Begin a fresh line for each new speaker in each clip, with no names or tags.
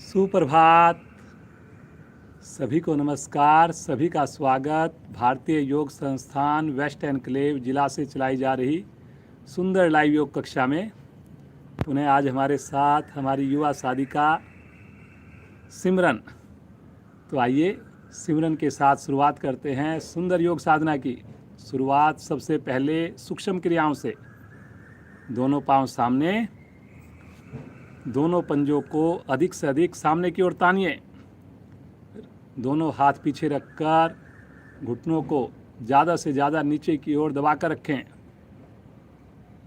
सुप्रभात। सभी को नमस्कार। सभी का स्वागत भारतीय योग संस्थान वेस्ट एनक्लेव जिला से चलाई जा रही सुंदर लाइव योग कक्षा में। पुनः आज हमारे साथ हमारी युवा साधिका सिमरन। तो आइए सिमरन के साथ शुरुआत करते हैं सुंदर योग साधना की। शुरुआत सबसे पहले सूक्ष्म क्रियाओं से। दोनों पांव सामने, दोनों पंजों को अधिक से अधिक सामने की ओर तानिए। दोनों हाथ पीछे रखकर घुटनों को ज़्यादा से ज़्यादा नीचे की ओर दबाकर रखें।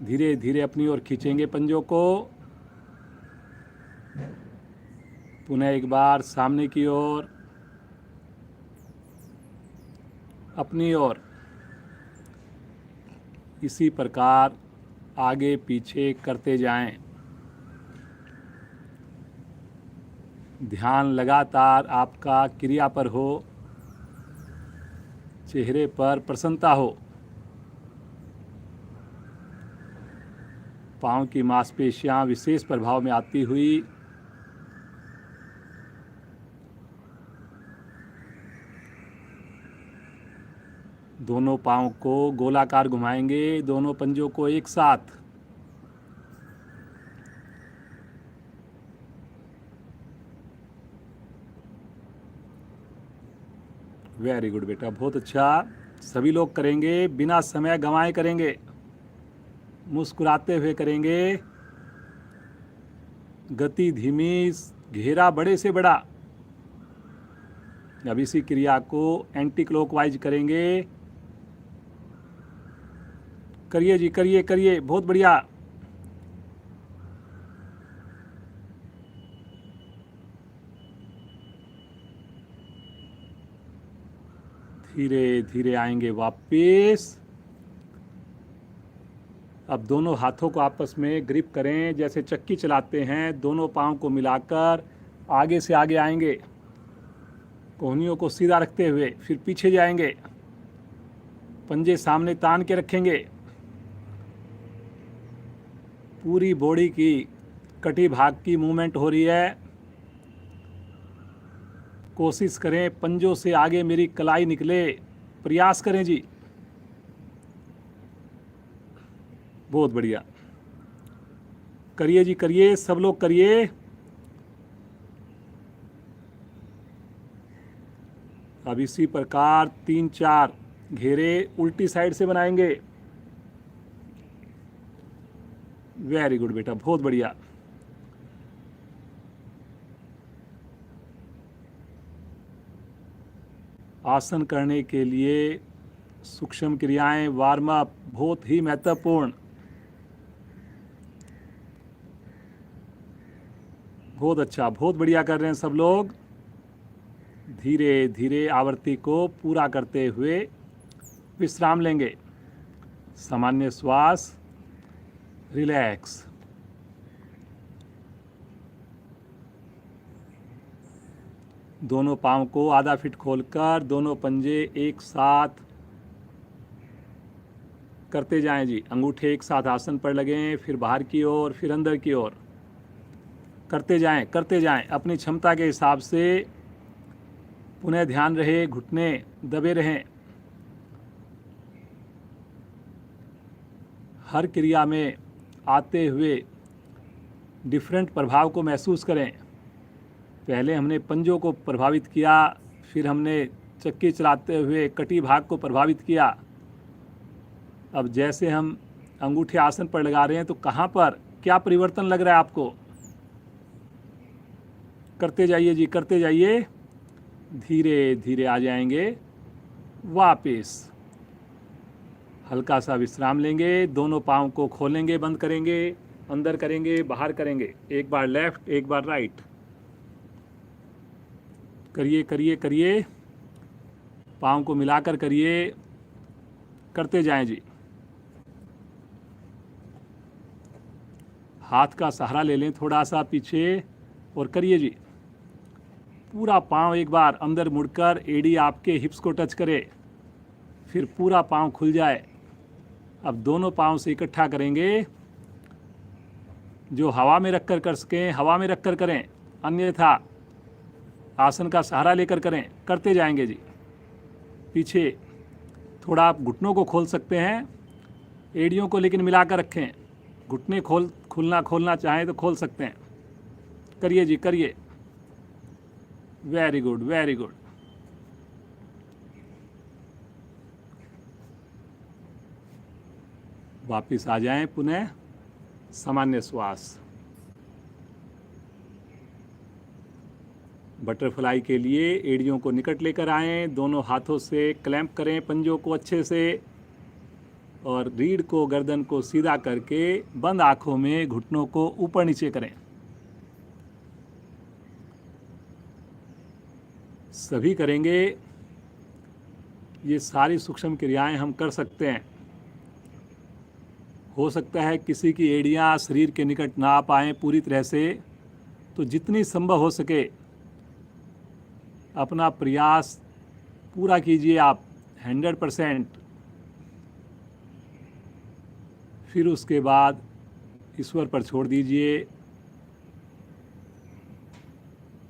धीरे धीरे अपनी ओर खींचेंगे पंजों को। पुनः एक बार सामने की ओर, अपनी ओर। इसी प्रकार आगे पीछे करते जाएं। ध्यान लगातार आपका क्रिया पर हो, चेहरे पर प्रसन्नता हो। पांव की मांसपेशियां विशेष प्रभाव में आती हुई दोनों पांव को गोलाकार घुमाएंगे, दोनों पंजों को एक साथ। वेरी गुड बेटा, बहुत अच्छा। सभी लोग करेंगे, बिना समय गंवाए करेंगे, मुस्कुराते हुए करेंगे। गति धीमी, घेरा बड़े से बड़ा। अब इसी क्रिया को एंटी क्लॉकवाइज करेंगे। करिए जी, करिए करिए, बहुत बढ़िया। धीरे धीरे आएंगे वापिस। अब दोनों हाथों को आपस में ग्रिप करें, जैसे चक्की चलाते हैं। दोनों पांव को मिलाकर आगे से आगे आएंगे, कोहनियों को सीधा रखते हुए। फिर पीछे जाएंगे, पंजे सामने तान के रखेंगे। पूरी बॉडी की कटी भाग की मूवमेंट हो रही है। कोशिश करें पंजों से आगे मेरी कलाई निकले, प्रयास करें जी। बहुत बढ़िया, करिए जी करिए, सब लोग करिए। अब इसी प्रकार 3-4 घेरे उल्टी साइड से बनाएंगे। वेरी गुड बेटा, बहुत बढ़िया। आसन करने के लिए सूक्ष्म क्रियाएं, वार्म अप बहुत ही महत्वपूर्ण। बहुत अच्छा, बहुत बढ़िया कर रहे हैं सब लोग। धीरे धीरे आवृत्ति को पूरा करते हुए विश्राम लेंगे। सामान्य श्वास, रिलैक्स। दोनों पांव को आधा फीट खोलकर दोनों पंजे एक साथ करते जाएं जी। अंगूठे एक साथ आसन पर लगें, फिर बाहर की ओर, फिर अंदर की ओर। करते जाएं अपनी क्षमता के हिसाब से। पुनः ध्यान रहे घुटने दबे रहें। हर क्रिया में आते हुए डिफरेंट प्रभाव को महसूस करें। पहले हमने पंजों को प्रभावित किया, फिर हमने चक्की चलाते हुए कटी भाग को प्रभावित किया। अब जैसे हम अंगूठे आसन पर लगा रहे हैं, तो कहाँ पर क्या परिवर्तन लग रहा है आपको? करते जाइए जी, करते जाइए। धीरे धीरे आ जाएंगे वापिस। हल्का सा विश्राम लेंगे। दोनों पाँव को खोलेंगे, बंद करेंगे, अंदर करेंगे, बाहर करेंगे। एक बार लेफ्ट, एक बार राइट। करिए करिए करिए, पाँव को मिलाकर करिए। करते जाएं जी। हाथ का सहारा ले लें थोड़ा सा पीछे और करिए जी। पूरा पाँव एक बार अंदर मुड़कर एड़ी आपके हिप्स को टच करे, फिर पूरा पाँव खुल जाए। अब दोनों पाँव से इकट्ठा करेंगे। जो हवा में रखकर कर सकें, हवा में रखकर करें। अन्यथा आसन का सहारा लेकर करें, करते जाएंगे जी। पीछे थोड़ा आप घुटनों को खोल सकते हैं, एड़ियों को लेकिन मिलाकर रखें। घुटने खोलना चाहें तो खोल सकते हैं। करिए जी, करिए। Very good, very good. वापिस आ जाएं, पुनः सामान्य श्वास। बटरफ्लाई के लिए एड़ियों को निकट लेकर आएं, दोनों हाथों से क्लैंप करें पंजों को अच्छे से, और रीढ़ को, गर्दन को सीधा करके बंद आंखों में घुटनों को ऊपर नीचे करें। सभी करेंगे। ये सारी सूक्ष्म क्रियाएं हम कर सकते हैं। हो सकता है किसी की एड़ियां शरीर के निकट ना आ पाएँ पूरी तरह से, तो जितनी संभव हो सके अपना प्रयास पूरा कीजिए आप 100%। फिर उसके बाद ईश्वर पर छोड़ दीजिए।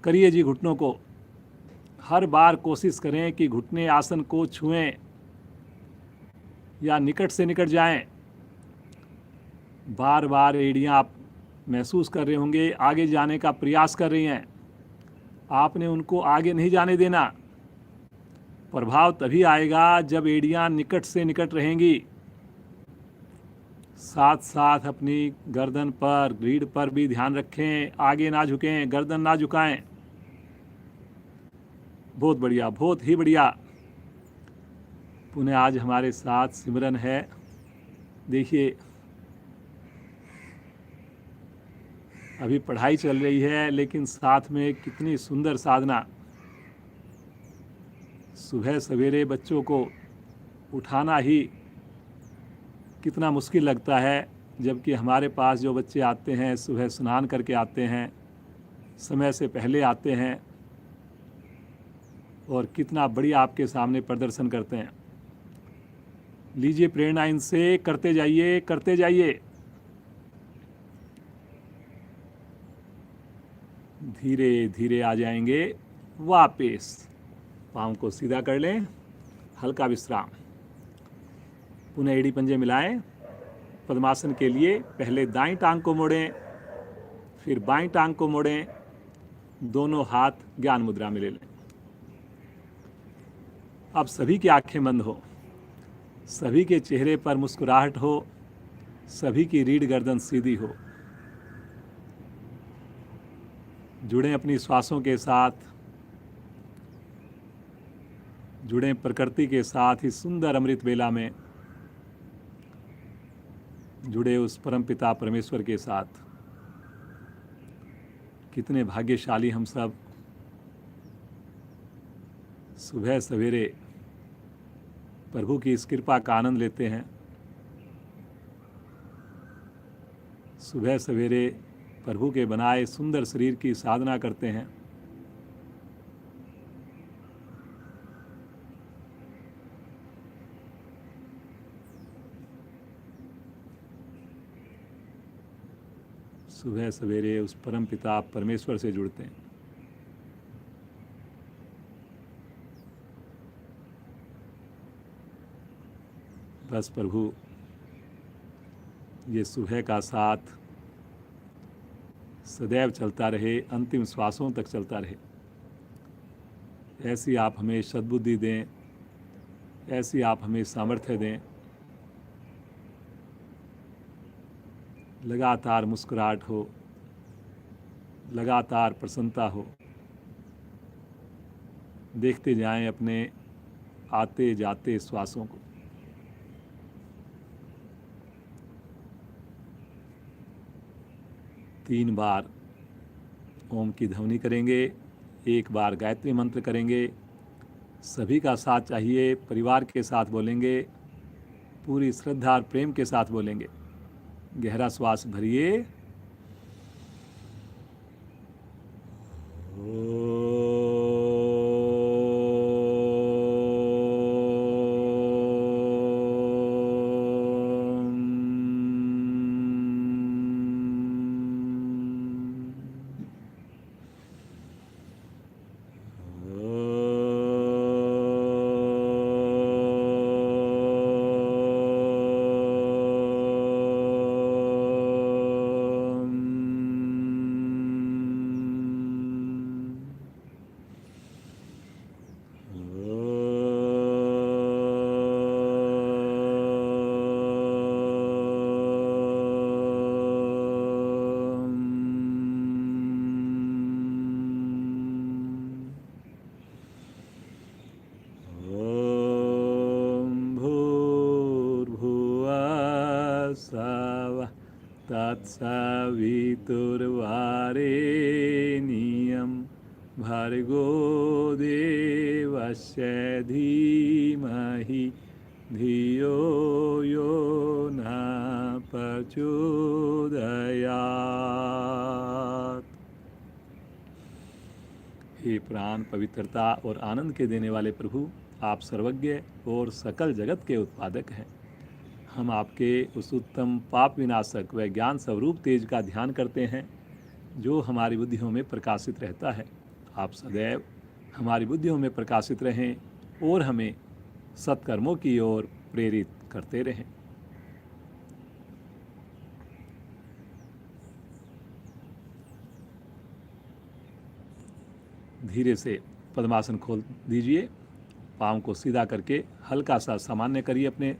करिए जी घुटनों को। हर बार कोशिश करें कि घुटने आसन को छुएं या निकट से निकट जाएं। बार बार एड़ियां आप महसूस कर रहे होंगे आगे जाने का प्रयास कर रही हैं, आपने उनको आगे नहीं जाने देना। प्रभाव तभी आएगा जब एड़ियां निकट से निकट रहेंगी। साथ साथ अपनी गर्दन पर, रीढ़ पर भी ध्यान रखें, आगे ना झुकें, गर्दन ना झुकाएं। बहुत बढ़िया, बहुत ही बढ़िया। पुनः आज हमारे साथ सिमरन है। देखिए, अभी पढ़ाई चल रही है लेकिन साथ में कितनी सुंदर साधना। सुबह सवेरे बच्चों को उठाना ही कितना मुश्किल लगता है, जबकि हमारे पास जो बच्चे आते हैं सुबह स्नान करके आते हैं, समय से पहले आते हैं और कितना बढ़िया आपके सामने प्रदर्शन करते हैं। लीजिए प्रेरणा इनसे, करते जाइए, करते जाइए। धीरे धीरे आ जाएंगे वापस। पाँव को सीधा कर लें, हल्का विश्राम। पुनः एड़ी पंजे मिलाएं। पद्मासन के लिए पहले दाईं टांग को मोड़ें, फिर बाईं टांग को मोड़ें, दोनों हाथ ज्ञान मुद्रा में ले लें। अब सभी की आंखें बंद हो, सभी के चेहरे पर मुस्कुराहट हो, सभी की रीढ़ गर्दन सीधी हो। जुड़ें अपनी श्वासों के साथ, जुड़ें प्रकृति के साथ इस सुंदर अमृत बेला में, जुड़े उस परमपिता परमेश्वर के साथ। कितने भाग्यशाली हम सब सुबह सवेरे प्रभु की इस कृपा का आनंद लेते हैं। सुबह सवेरे प्रभु के बनाए सुंदर शरीर की साधना करते हैं। सुबह सवेरे उस परम पिता परमेश्वर से जुड़ते हैं। बस प्रभु ये सुबह का साथ सदैव चलता रहे, अंतिम श्वासों तक चलता रहे। ऐसी आप हमें सद्बुद्धि दें, ऐसी आप हमें सामर्थ्य दें। लगातार मुस्कुराहट हो, लगातार प्रसन्नता हो। देखते जाएं अपने आते जाते श्वासों को। तीन बार ओम की ध्वनि करेंगे, एक बार गायत्री मंत्र करेंगे। सभी का साथ चाहिए, परिवार के साथ बोलेंगे, पूरी श्रद्धा और प्रेम के साथ बोलेंगे। गहरा श्वास भरिए। तत्सवितुर्वरेण्यं भर्गो देवस्य धीमहि धियो यो न प्रचोदयात्। हे प्राण पवित्रता और आनंद के देने वाले प्रभु, आप सर्वज्ञ और सकल जगत के उत्पादक हैं। हम आपके उस उत्तम पाप विनाशक व ज्ञान स्वरूप तेज का ध्यान करते हैं जो हमारी बुद्धियों में प्रकाशित रहता है। आप सदैव हमारी बुद्धियों में प्रकाशित रहें और हमें सत्कर्मों की ओर प्रेरित करते रहें। धीरे से पद्मासन खोल दीजिए, पाँव को सीधा करके हल्का सा सामान्य करिए अपने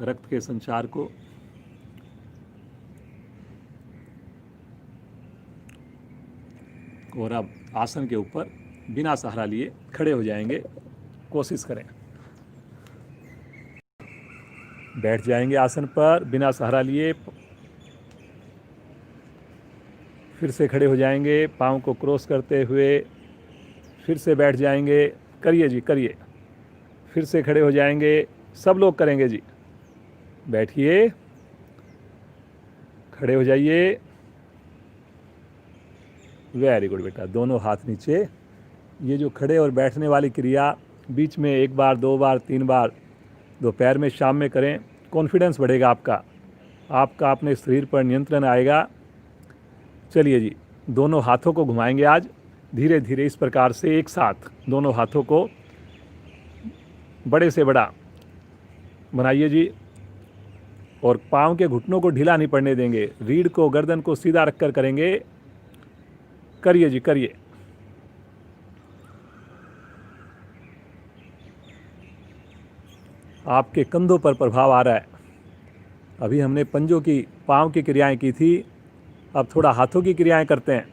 रक्त के संचार को। और अब आसन के ऊपर बिना सहारा लिए खड़े हो जाएंगे। कोशिश करें, बैठ जाएंगे आसन पर बिना सहारा लिए। फिर से खड़े हो जाएंगे, पाँव को क्रॉस करते हुए फिर से बैठ जाएंगे। करिए जी, करिए। फिर से खड़े हो जाएंगे, सब लोग करेंगे जी। बैठिए, खड़े हो जाइए। वेरी गुड बेटा, दोनों हाथ नीचे। ये जो खड़े और बैठने वाली क्रिया बीच में 1 बार 2 बार 3 बार दोपहर में शाम में करें, कॉन्फिडेंस बढ़ेगा आपका अपने शरीर पर नियंत्रण आएगा। चलिए जी, दोनों हाथों को घुमाएंगे आज धीरे धीरे इस प्रकार से एक साथ। दोनों हाथों को बड़े से बड़ा बनाइए जी, और पाँव के घुटनों को ढीला नहीं पड़ने देंगे। रीढ़ को, गर्दन को सीधा रखकर करेंगे। करिए जी, करिए। आपके कंधों पर प्रभाव आ रहा है। अभी हमने पंजों की, पाँव की क्रियाएं की थी, अब थोड़ा हाथों की क्रियाएं करते हैं।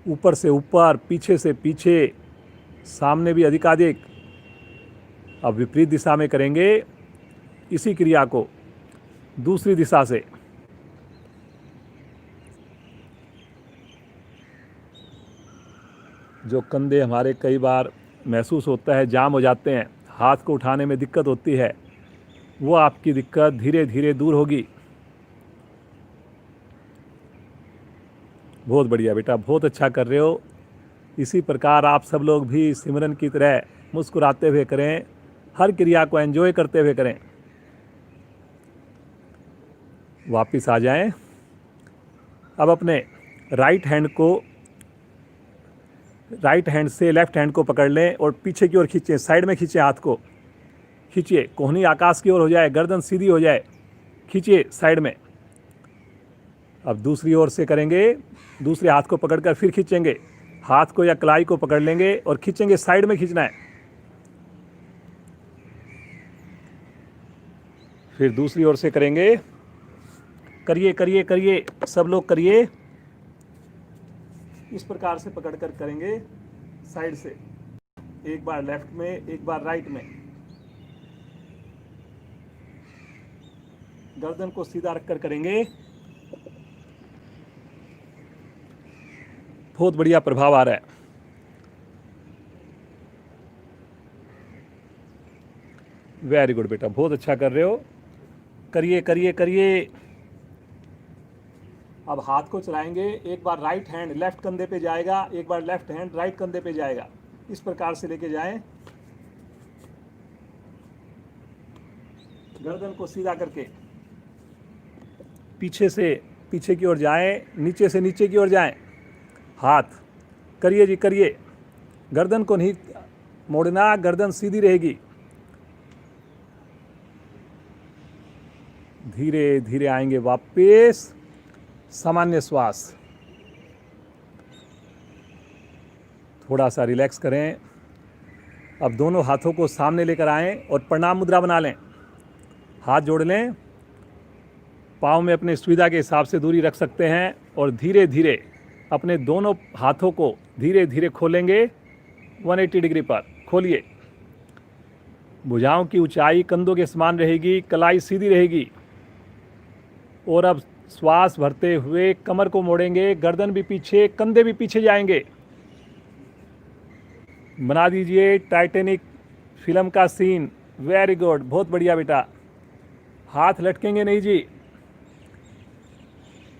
ऊपर से ऊपर, पीछे से पीछे, सामने भी अधिकाधिक। अब विपरीत दिशा में करेंगे इसी क्रिया को, दूसरी दिशा से। जो कंधे हमारे कई बार महसूस होता है जाम हो जाते हैं, हाथ को उठाने में दिक्कत होती है, वो आपकी दिक्कत धीरे धीरे दूर होगी। बहुत बढ़िया बेटा, बहुत अच्छा कर रहे हो। इसी प्रकार आप सब लोग भी सिमरन की तरह मुस्कुराते हुए करें, हर क्रिया को एंजॉय करते हुए करें। वापिस आ जाएं। अब अपने राइट हैंड से लेफ्ट हैंड को पकड़ लें और पीछे की ओर खींचें, साइड में खींचें, हाथ को खींचिए, कोहनी आकाश की ओर हो जाए, गर्दन सीधी हो जाए, खींचिए साइड में। अब दूसरी ओर से करेंगे, दूसरे हाथ को पकड़कर फिर खींचेंगे, हाथ को या कलाई को पकड़ लेंगे और खींचेंगे, साइड में खींचना है। फिर दूसरी ओर से करेंगे। करिए करिए करिए, सब लोग करिए। इस प्रकार से पकड़कर करेंगे साइड से, एक बार लेफ्ट में, एक बार राइट में। गर्दन को सीधा रखकर करेंगे। बहुत बढ़िया प्रभाव आ रहा है। वेरी गुड बेटा, बहुत अच्छा कर रहे हो। करिए करिए करिए। अब हाथ को चलाएंगे, एक बार राइट हैंड लेफ्ट कंधे पे जाएगा, एक बार लेफ्ट हैंड राइट कंधे पे जाएगा। इस प्रकार से लेके जाएं, गर्दन को सीधा करके पीछे से पीछे की ओर जाएं, नीचे से नीचे की ओर जाएं। हाथ करिए जी, करिए। गर्दन को नहीं मोड़ना, गर्दन सीधी रहेगी। धीरे धीरे आएंगे वापस, सामान्य श्वास। थोड़ा सा रिलैक्स करें। अब दोनों हाथों को सामने लेकर आएं और प्रणाम मुद्रा बना लें। हाथ जोड़ लें, पाँव में अपने सुविधा के हिसाब से दूरी रख सकते हैं और धीरे धीरे अपने दोनों हाथों को धीरे धीरे खोलेंगे 180 डिग्री पर। खोलिए। भुजाओं की ऊंचाई कंधों के समान रहेगी, कलाई सीधी रहेगी। और अब श्वास भरते हुए कमर को मोड़ेंगे, गर्दन भी पीछे, कंधे भी पीछे जाएंगे। बना दीजिए टाइटैनिक फिल्म का सीन। वेरी गुड, बहुत बढ़िया बेटा। हाथ लटकेंगे नहीं जी,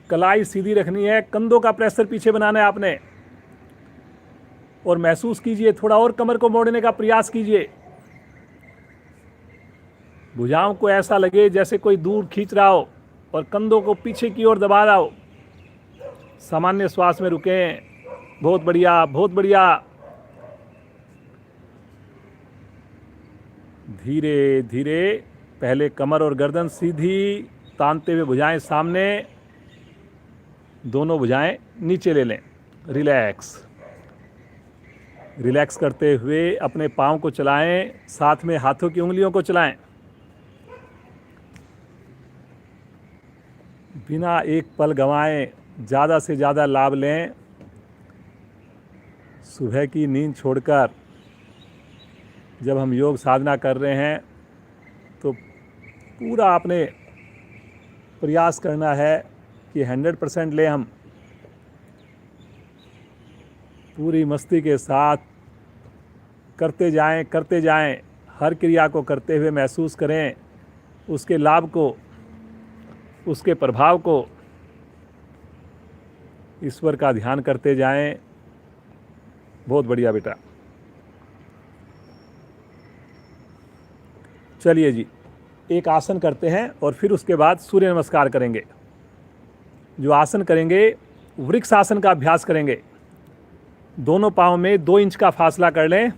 कलाई सीधी रखनी है, कंधों का प्रेशर पीछे बनाना है आपने। और महसूस कीजिए, थोड़ा और कमर को मोड़ने का प्रयास कीजिए। भुजाओं को ऐसा लगे जैसे कोई दूर खींच रहा हो और कंधों को पीछे की ओर दबा रहा हो। सामान्य श्वास में रुकें। बहुत बढ़िया, बहुत बढ़िया। धीरे धीरे पहले कमर और गर्दन सीधी तानते हुए भुजाएं सामने, दोनों भुजाएं नीचे ले लें। रिलैक्स। रिलैक्स करते हुए अपने पाँव को चलाएं, साथ में हाथों की उंगलियों को चलाएं। बिना एक पल गंवाएं, ज़्यादा से ज़्यादा लाभ लें। सुबह की नींद छोड़कर जब हम योग साधना कर रहे हैं तो पूरा आपने प्रयास करना है कि 100% लें। हम पूरी मस्ती के साथ करते जाएं। हर क्रिया को करते हुए महसूस करें उसके लाभ को, उसके प्रभाव को। ईश्वर का ध्यान करते जाएं। बहुत बढ़िया बेटा। चलिए जी, एक आसन करते हैं और फिर उसके बाद सूर्य नमस्कार करेंगे। जो आसन करेंगे वृक्ष आसन का अभ्यास करेंगे। दोनों पाँव में 2 इंच का फासला कर लें।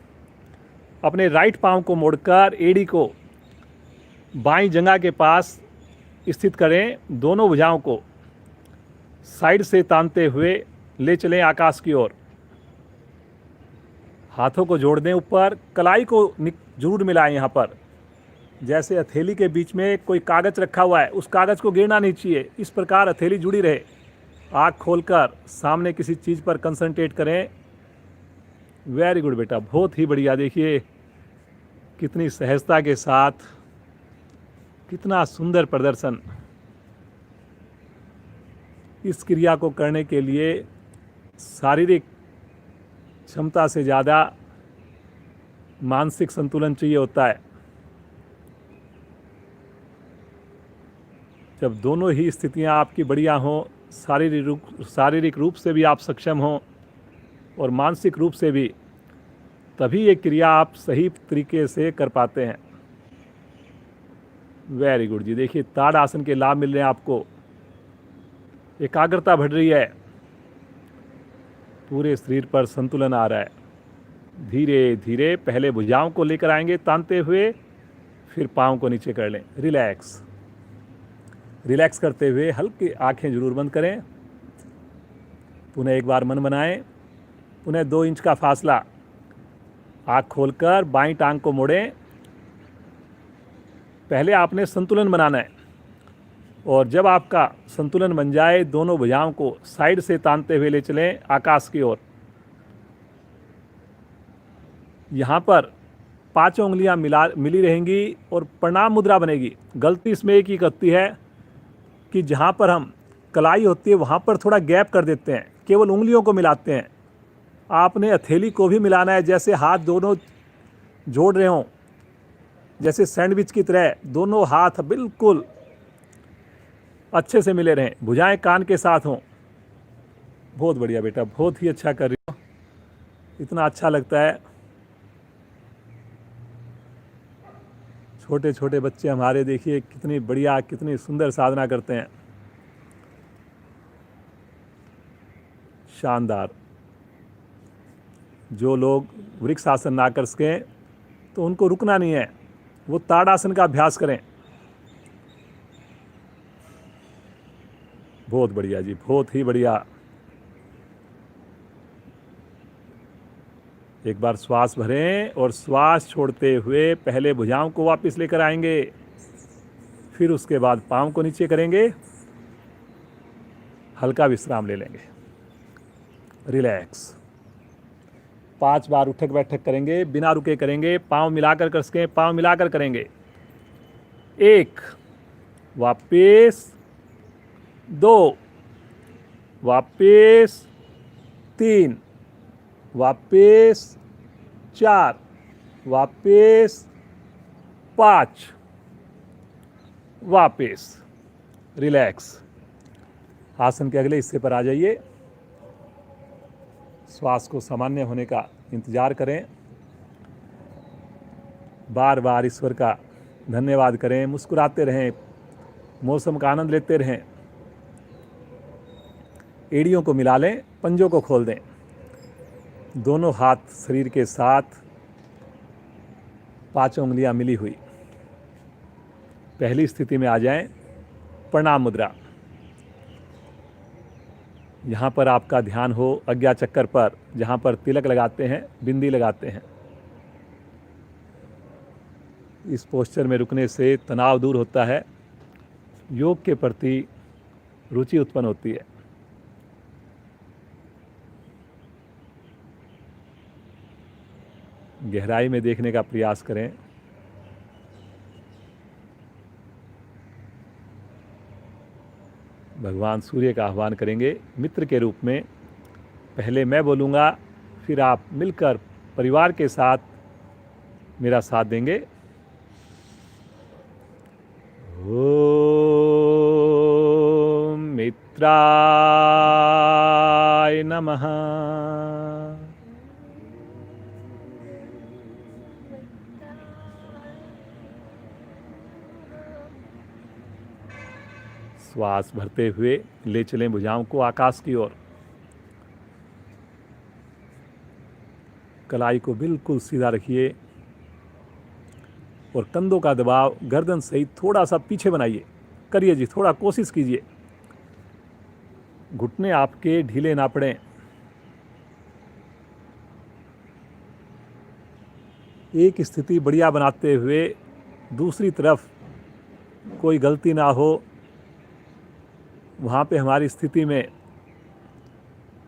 अपने राइट पाँव को मोड़कर एड़ी को बाईं जंघा के पास स्थित करें। दोनों भुजाओं को साइड से तानते हुए ले चलें आकाश की ओर। हाथों को जोड़ दें ऊपर। कलाई को जरूर मिलाएं। यहाँ पर जैसे हथेली के बीच में कोई कागज़ रखा हुआ है, उस कागज़ को गिरना नहीं चाहिए। इस प्रकार हथेली जुड़ी रहे। आँख खोलकर सामने किसी चीज़ पर कंसंट्रेट करें। वेरी गुड बेटा, बहुत ही बढ़िया। देखिए कितनी सहजता के साथ, कितना सुंदर प्रदर्शन। इस क्रिया को करने के लिए शारीरिक क्षमता से ज़्यादा मानसिक संतुलन चाहिए होता है। जब दोनों ही स्थितियां आपकी बढ़िया हों, शारीरिक रूप से भी आप सक्षम हों और मानसिक रूप से भी, तभी ये क्रिया आप सही तरीके से कर पाते हैं। वेरी गुड जी। देखिए ताड़ आसन के लाभ मिल रहे हैं आपको। एकाग्रता बढ़ रही है, पूरे शरीर पर संतुलन आ रहा है। धीरे धीरे पहले भुजाओं को लेकर आएंगे तानते हुए, फिर पाँव को नीचे कर लें। रिलैक्स। रिलैक्स करते हुए हल्की आंखें जरूर बंद करें। पुनः एक बार मन बनाएं। पुनः 2 इंच का फासला। आँख खोलकर बाईं टांग को मोड़ें। पहले आपने संतुलन बनाना है और जब आपका संतुलन बन जाए, दोनों भुजाओं को साइड से तानते हुए ले चलें आकाश की ओर। यहाँ पर 5 उंगलियां मिली रहेंगी और प्रणाम मुद्रा बनेगी। गलती इसमें एक ही करती है कि जहाँ पर हम कलाई होती है वहाँ पर थोड़ा गैप कर देते हैं, केवल उंगलियों को मिलाते हैं। आपने हथेली को भी मिलाना है, जैसे हाथ दोनों जोड़ रहे हों, जैसे सैंडविच की तरह दोनों हाथ बिल्कुल अच्छे से मिले रहें। भुजाएं कान के साथ हों। बहुत बढ़िया बेटा, बहुत ही अच्छा कर रही हो। इतना अच्छा लगता है। छोटे छोटे बच्चे हमारे देखिए कितनी बढ़िया, कितनी सुंदर साधना करते हैं। शानदार। जो लोग वृक्ष आसन ना कर सकें तो उनको रुकना नहीं है, वो ताड़ासन का अभ्यास करें। बहुत बढ़िया जी, बहुत ही बढ़िया। एक बार श्वास भरें और श्वास छोड़ते हुए पहले भुजाओं को वापस लेकर आएंगे, फिर उसके बाद पाँव को नीचे करेंगे। हल्का विश्राम ले लेंगे। रिलैक्स। 5 बार उठक बैठक करेंगे, बिना रुके करेंगे। पाँव मिलाकर कर सकें, पाँव मिलाकर करेंगे। 1, वापस 2, वापस 3, वापस 4, वापस 5, वापस। रिलैक्स। आसन के अगले हिस्से पर आ जाइए। श्वास को सामान्य होने का इंतजार करें। बार बार ईश्वर का धन्यवाद करें, मुस्कुराते रहें, मौसम का आनंद लेते रहें। एड़ियों को मिला लें, पंजों को खोल दें। दोनों हाथ शरीर के साथ, पांचों उंगलियां मिली हुई। पहली स्थिति में आ जाएं, प्रणाम मुद्रा। यहाँ पर आपका ध्यान हो आज्ञा चक्कर पर, जहाँ पर तिलक लगाते हैं, बिंदी लगाते हैं। इस पोस्चर में रुकने से तनाव दूर होता है, योग के प्रति रुचि उत्पन्न होती है। गहराई में देखने का प्रयास करें। भगवान सूर्य का आह्वान करेंगे मित्र के रूप में। पहले मैं बोलूँगा, फिर आप मिलकर परिवार के साथ मेरा साथ देंगे। ओम मित्राय नमः। श्वास भरते हुए ले चलें भुजाओं को आकाश की ओर। कलाई को बिल्कुल सीधा रखिए और कंधों का दबाव गर्दन सहित थोड़ा सा पीछे बनाइए। करिए जी, थोड़ा कोशिश कीजिए। घुटने आपके ढीले ना पड़ें। एक स्थिति बढ़िया बनाते हुए दूसरी तरफ कोई गलती ना हो, वहाँ पे हमारी स्थिति में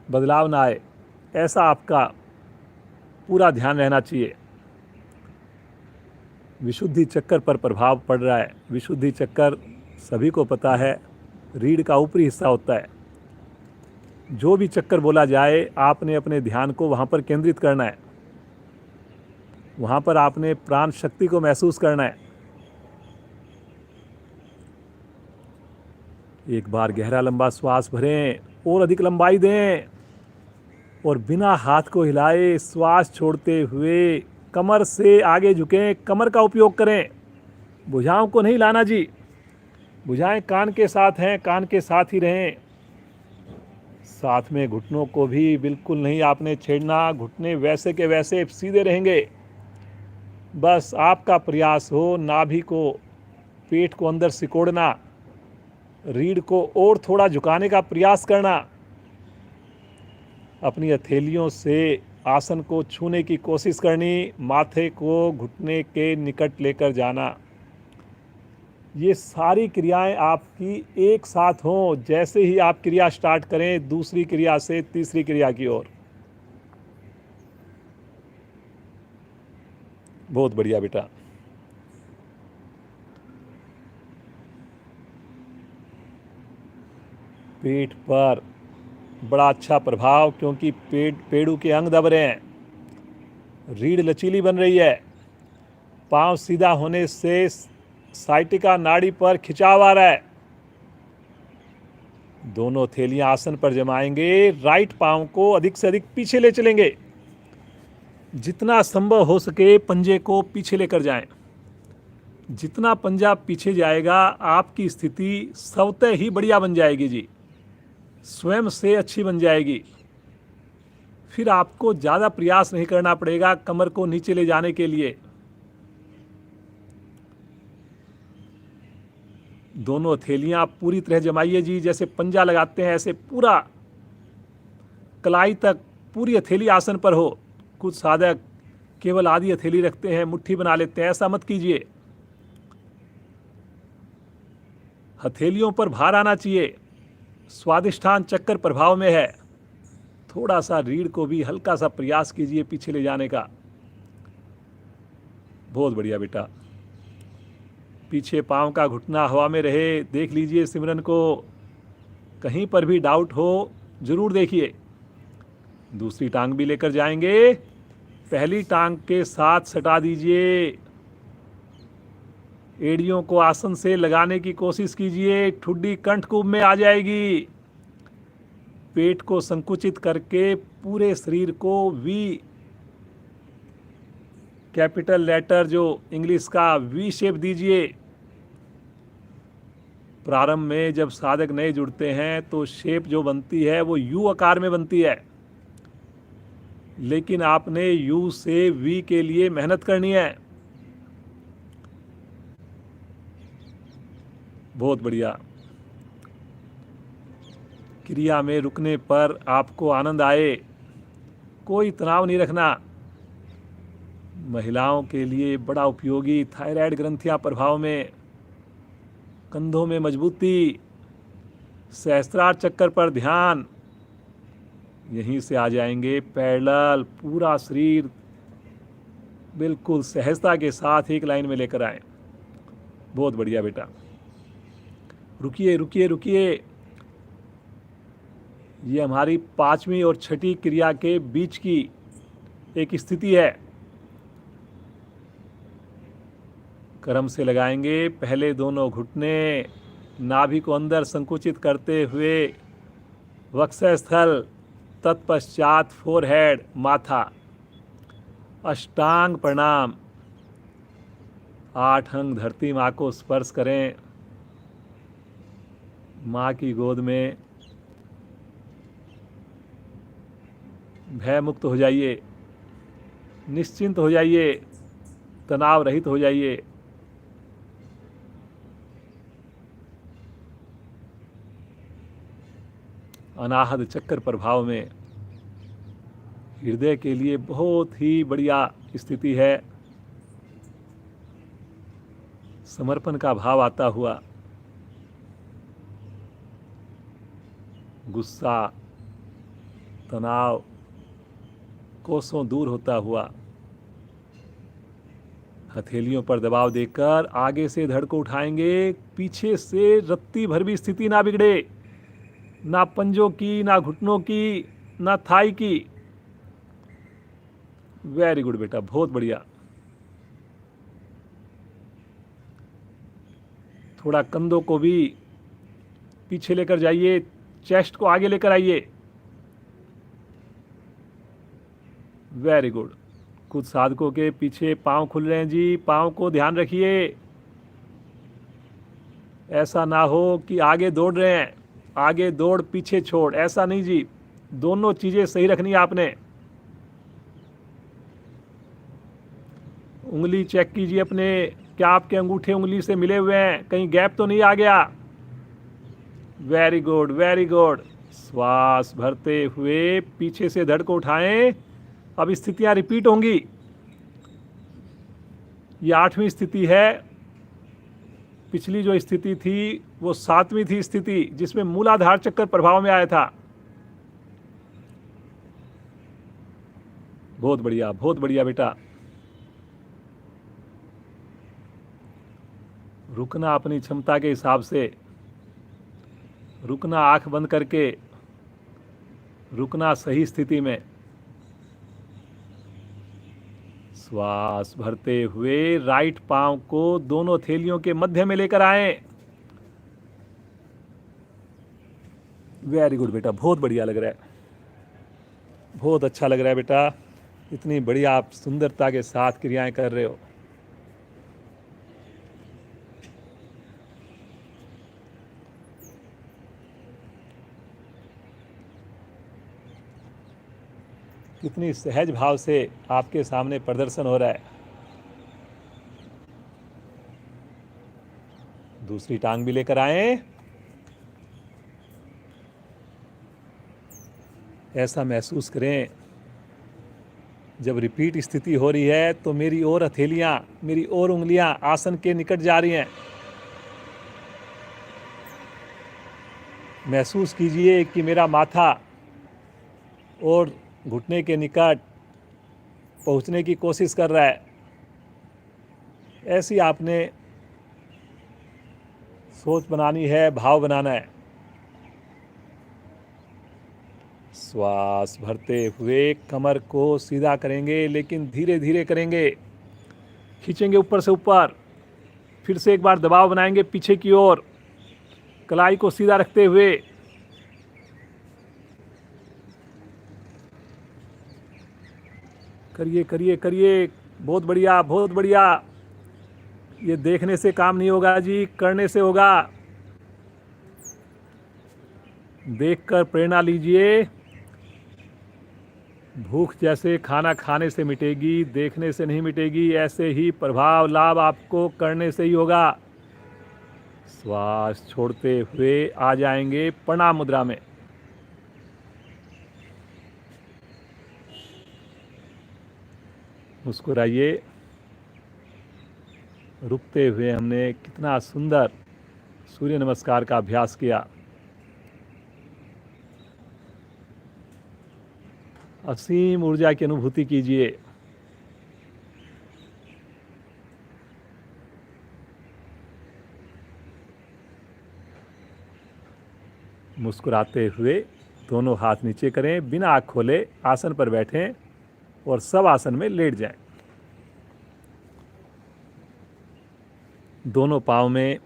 बदलाव ना आए, ऐसा आपका पूरा ध्यान रहना चाहिए। विशुद्धि चक्कर पर प्रभाव पड़ रहा है। विशुद्धि चक्कर सभी को पता है, रीढ़ का ऊपरी हिस्सा होता है। जो भी चक्कर बोला जाए, आपने अपने ध्यान को वहाँ पर केंद्रित करना है। वहाँ पर आपने प्राण शक्ति को महसूस करना है। एक बार गहरा लंबा श्वास भरें और अधिक लंबाई दें और बिना हाथ को हिलाए श्वास छोड़ते हुए कमर से आगे झुकें। कमर का उपयोग करें, भुजाओं को नहीं लाना जी। भुजाएं कान के साथ हैं, कान के साथ ही रहें। साथ में घुटनों को भी बिल्कुल नहीं आपने छेड़ना। घुटने वैसे के वैसे सीधे रहेंगे। बस आपका प्रयास हो नाभि को, पेट को अंदर सिकोड़ना, रीढ़ को और थोड़ा झुकाने का प्रयास करना। अपनी हथेलियों से आसन को छूने की कोशिश करनी। माथे को घुटने के निकट लेकर जाना। ये सारी क्रियाएं आपकी एक साथ हों। जैसे ही आप क्रिया स्टार्ट करें, दूसरी क्रिया से तीसरी क्रिया की ओर। बहुत बढ़िया बेटा। पेट पर बड़ा अच्छा प्रभाव, क्योंकि पेड़ों के अंग दब रहे हैं। रीढ़ लचीली बन रही है। पांव सीधा होने से साइटिका नाड़ी पर खिंचाव आ रहा है। दोनों थैलियां आसन पर जमाएंगे। राइट पांव को अधिक से अधिक पीछे ले चलेंगे। जितना संभव हो सके पंजे को पीछे लेकर जाएं। जितना पंजा पीछे जाएगा, आपकी स्थिति स्वतः ही बढ़िया बन जाएगी जी, स्वयं से अच्छी बन जाएगी। फिर आपको ज़्यादा प्रयास नहीं करना पड़ेगा कमर को नीचे ले जाने के लिए। दोनों हथेलियां पूरी तरह जमाइए जी, जैसे पंजा लगाते हैं ऐसे पूरा कलाई तक पूरी हथेली आसन पर हो। कुछ साधक केवल आधी हथेली रखते हैं, मुट्ठी बना लेते हैं, ऐसा मत कीजिए। हथेलियों पर भार आना चाहिए। स्वादिष्ठान चक्कर प्रभाव में है। थोड़ा सा रीढ़ को भी हल्का सा प्रयास कीजिए पीछे ले जाने का। बहुत बढ़िया बेटा। पीछे पांव का घुटना हवा में रहे। देख लीजिए सिमरन को। कहीं पर भी डाउट हो जरूर देखिए। दूसरी टांग भी लेकर जाएंगे, पहली टांग के साथ सटा दीजिए, एड़ियों को आसन से लगाने की कोशिश कीजिए, ठुड्डी कंठकूप में आ जाएगी। पेट को संकुचित करके पूरे शरीर को वी, कैपिटल लेटर जो इंग्लिश का वी शेप दीजिए। प्रारंभ में जब साधक नए जुड़ते हैं तो शेप जो बनती है वो यू आकार में बनती है, लेकिन आपने यू से वी के लिए मेहनत करनी है। बहुत बढ़िया। क्रिया में रुकने पर आपको आनंद आए, कोई तनाव नहीं रखना। महिलाओं के लिए बड़ा उपयोगी, थायराइड ग्रंथियां प्रभाव में, कंधों में मजबूती, सहस्त्रार चक्कर पर ध्यान, यहीं से आ जाएंगे पैरेलल, पूरा शरीर बिल्कुल सहजता के साथ एक लाइन में लेकर आए। बहुत बढ़िया बेटा। रुकिए रुकिए रुकिए, ये हमारी 5वीं और 6ठी क्रिया के बीच की एक स्थिति है। क्रम से लगाएंगे, पहले दोनों घुटने, नाभि को अंदर संकुचित करते हुए वक्षस्थल, तत्पश्चात फोरहेड, माथा, अष्टांग प्रणाम। 8 अंग धरती माँ को स्पर्श करें। माँ की गोद में भय मुक्त हो जाइए, निश्चिंत हो जाइए, तनाव रहित हो जाइए। अनाहत चक्कर प्रभाव में हृदय के लिए बहुत ही बढ़िया स्थिति है। समर्पण का भाव आता हुआ, गुस्सा, तनाव कोसों दूर होता हुआ, हथेलियों पर दबाव देकर आगे से धड़ को उठाएंगे। पीछे से रत्ती भर भी स्थिति ना बिगड़े, ना पंजों की, ना घुटनों की, ना थाई की। वेरी गुड बेटा, बहुत बढ़िया। थोड़ा कंधों को भी पीछे लेकर जाइए, चेस्ट को आगे लेकर आइए। Very good. कुछ साधकों के पीछे पांव खुल रहे हैं जी, पांव को ध्यान रखिए। ऐसा ना हो कि आगे दौड़ रहे हैं, आगे दौड़ पीछे छोड़, ऐसा नहीं जी। दोनों चीजें सही रखनी है आपने। उंगली चेक कीजिए अपने, क्या आपके अंगूठे उंगली से मिले हुए हैं, कहीं गैप तो नहीं आ गया। Very good very good. श्वास भरते हुए पीछे से धड़ को उठाएं। अब स्थितियां रिपीट होंगी। ये 8वीं स्थिति है। पिछली जो स्थिति थी वो 7वीं थी स्थिति, जिसमें मूलाधार चक्कर प्रभाव में आया था। बहुत बढ़िया बेटा। रुकना अपनी क्षमता के हिसाब से, रुकना आंख बंद करके, रुकना सही स्थिति में। श्वास भरते हुए राइट पांव को दोनों थैलियों के मध्य में लेकर आए। वेरी गुड बेटा, बहुत बढ़िया लग रहा है, बहुत अच्छा लग रहा है बेटा। इतनी बढ़िया आप सुंदरता के साथ क्रियाएं कर रहे हो। कितनी सहज भाव से आपके सामने प्रदर्शन हो रहा है। दूसरी टांग भी लेकर आए। ऐसा महसूस करें जब रिपीट स्थिति हो रही है तो मेरी और हथेलियां, मेरी और उंगलियां आसन के निकट जा रही हैं। महसूस कीजिए कि मेरा माथा और घुटने के निकट पहुंचने की कोशिश कर रहा है। ऐसी आपने सोच बनानी है, भाव बनाना है। श्वास भरते हुए कमर को सीधा करेंगे, लेकिन धीरे धीरे करेंगे। खींचेंगे ऊपर से ऊपर, फिर से एक बार दबाव बनाएंगे पीछे की ओर, कलाई को सीधा रखते हुए। करिए करिए करिए, बहुत बढ़िया बहुत बढ़िया। ये देखने से काम नहीं होगा जी, करने से होगा। देखकर प्रेरणा लीजिए। भूख जैसे खाना खाने से मिटेगी, देखने से नहीं मिटेगी, ऐसे ही प्रभाव लाभ आपको करने से ही होगा। श्वास छोड़ते हुए आ जाएंगे प्रणाम मुद्रा में। मुस्कुराइए। रुकते हुए हमने कितना सुंदर सूर्य नमस्कार का अभ्यास किया। असीम ऊर्जा की अनुभूति कीजिए। मुस्कुराते हुए दोनों हाथ नीचे करें, बिना आँख खोले आसन पर बैठें और सब आसन में लेट जाएं। दोनों पाँव में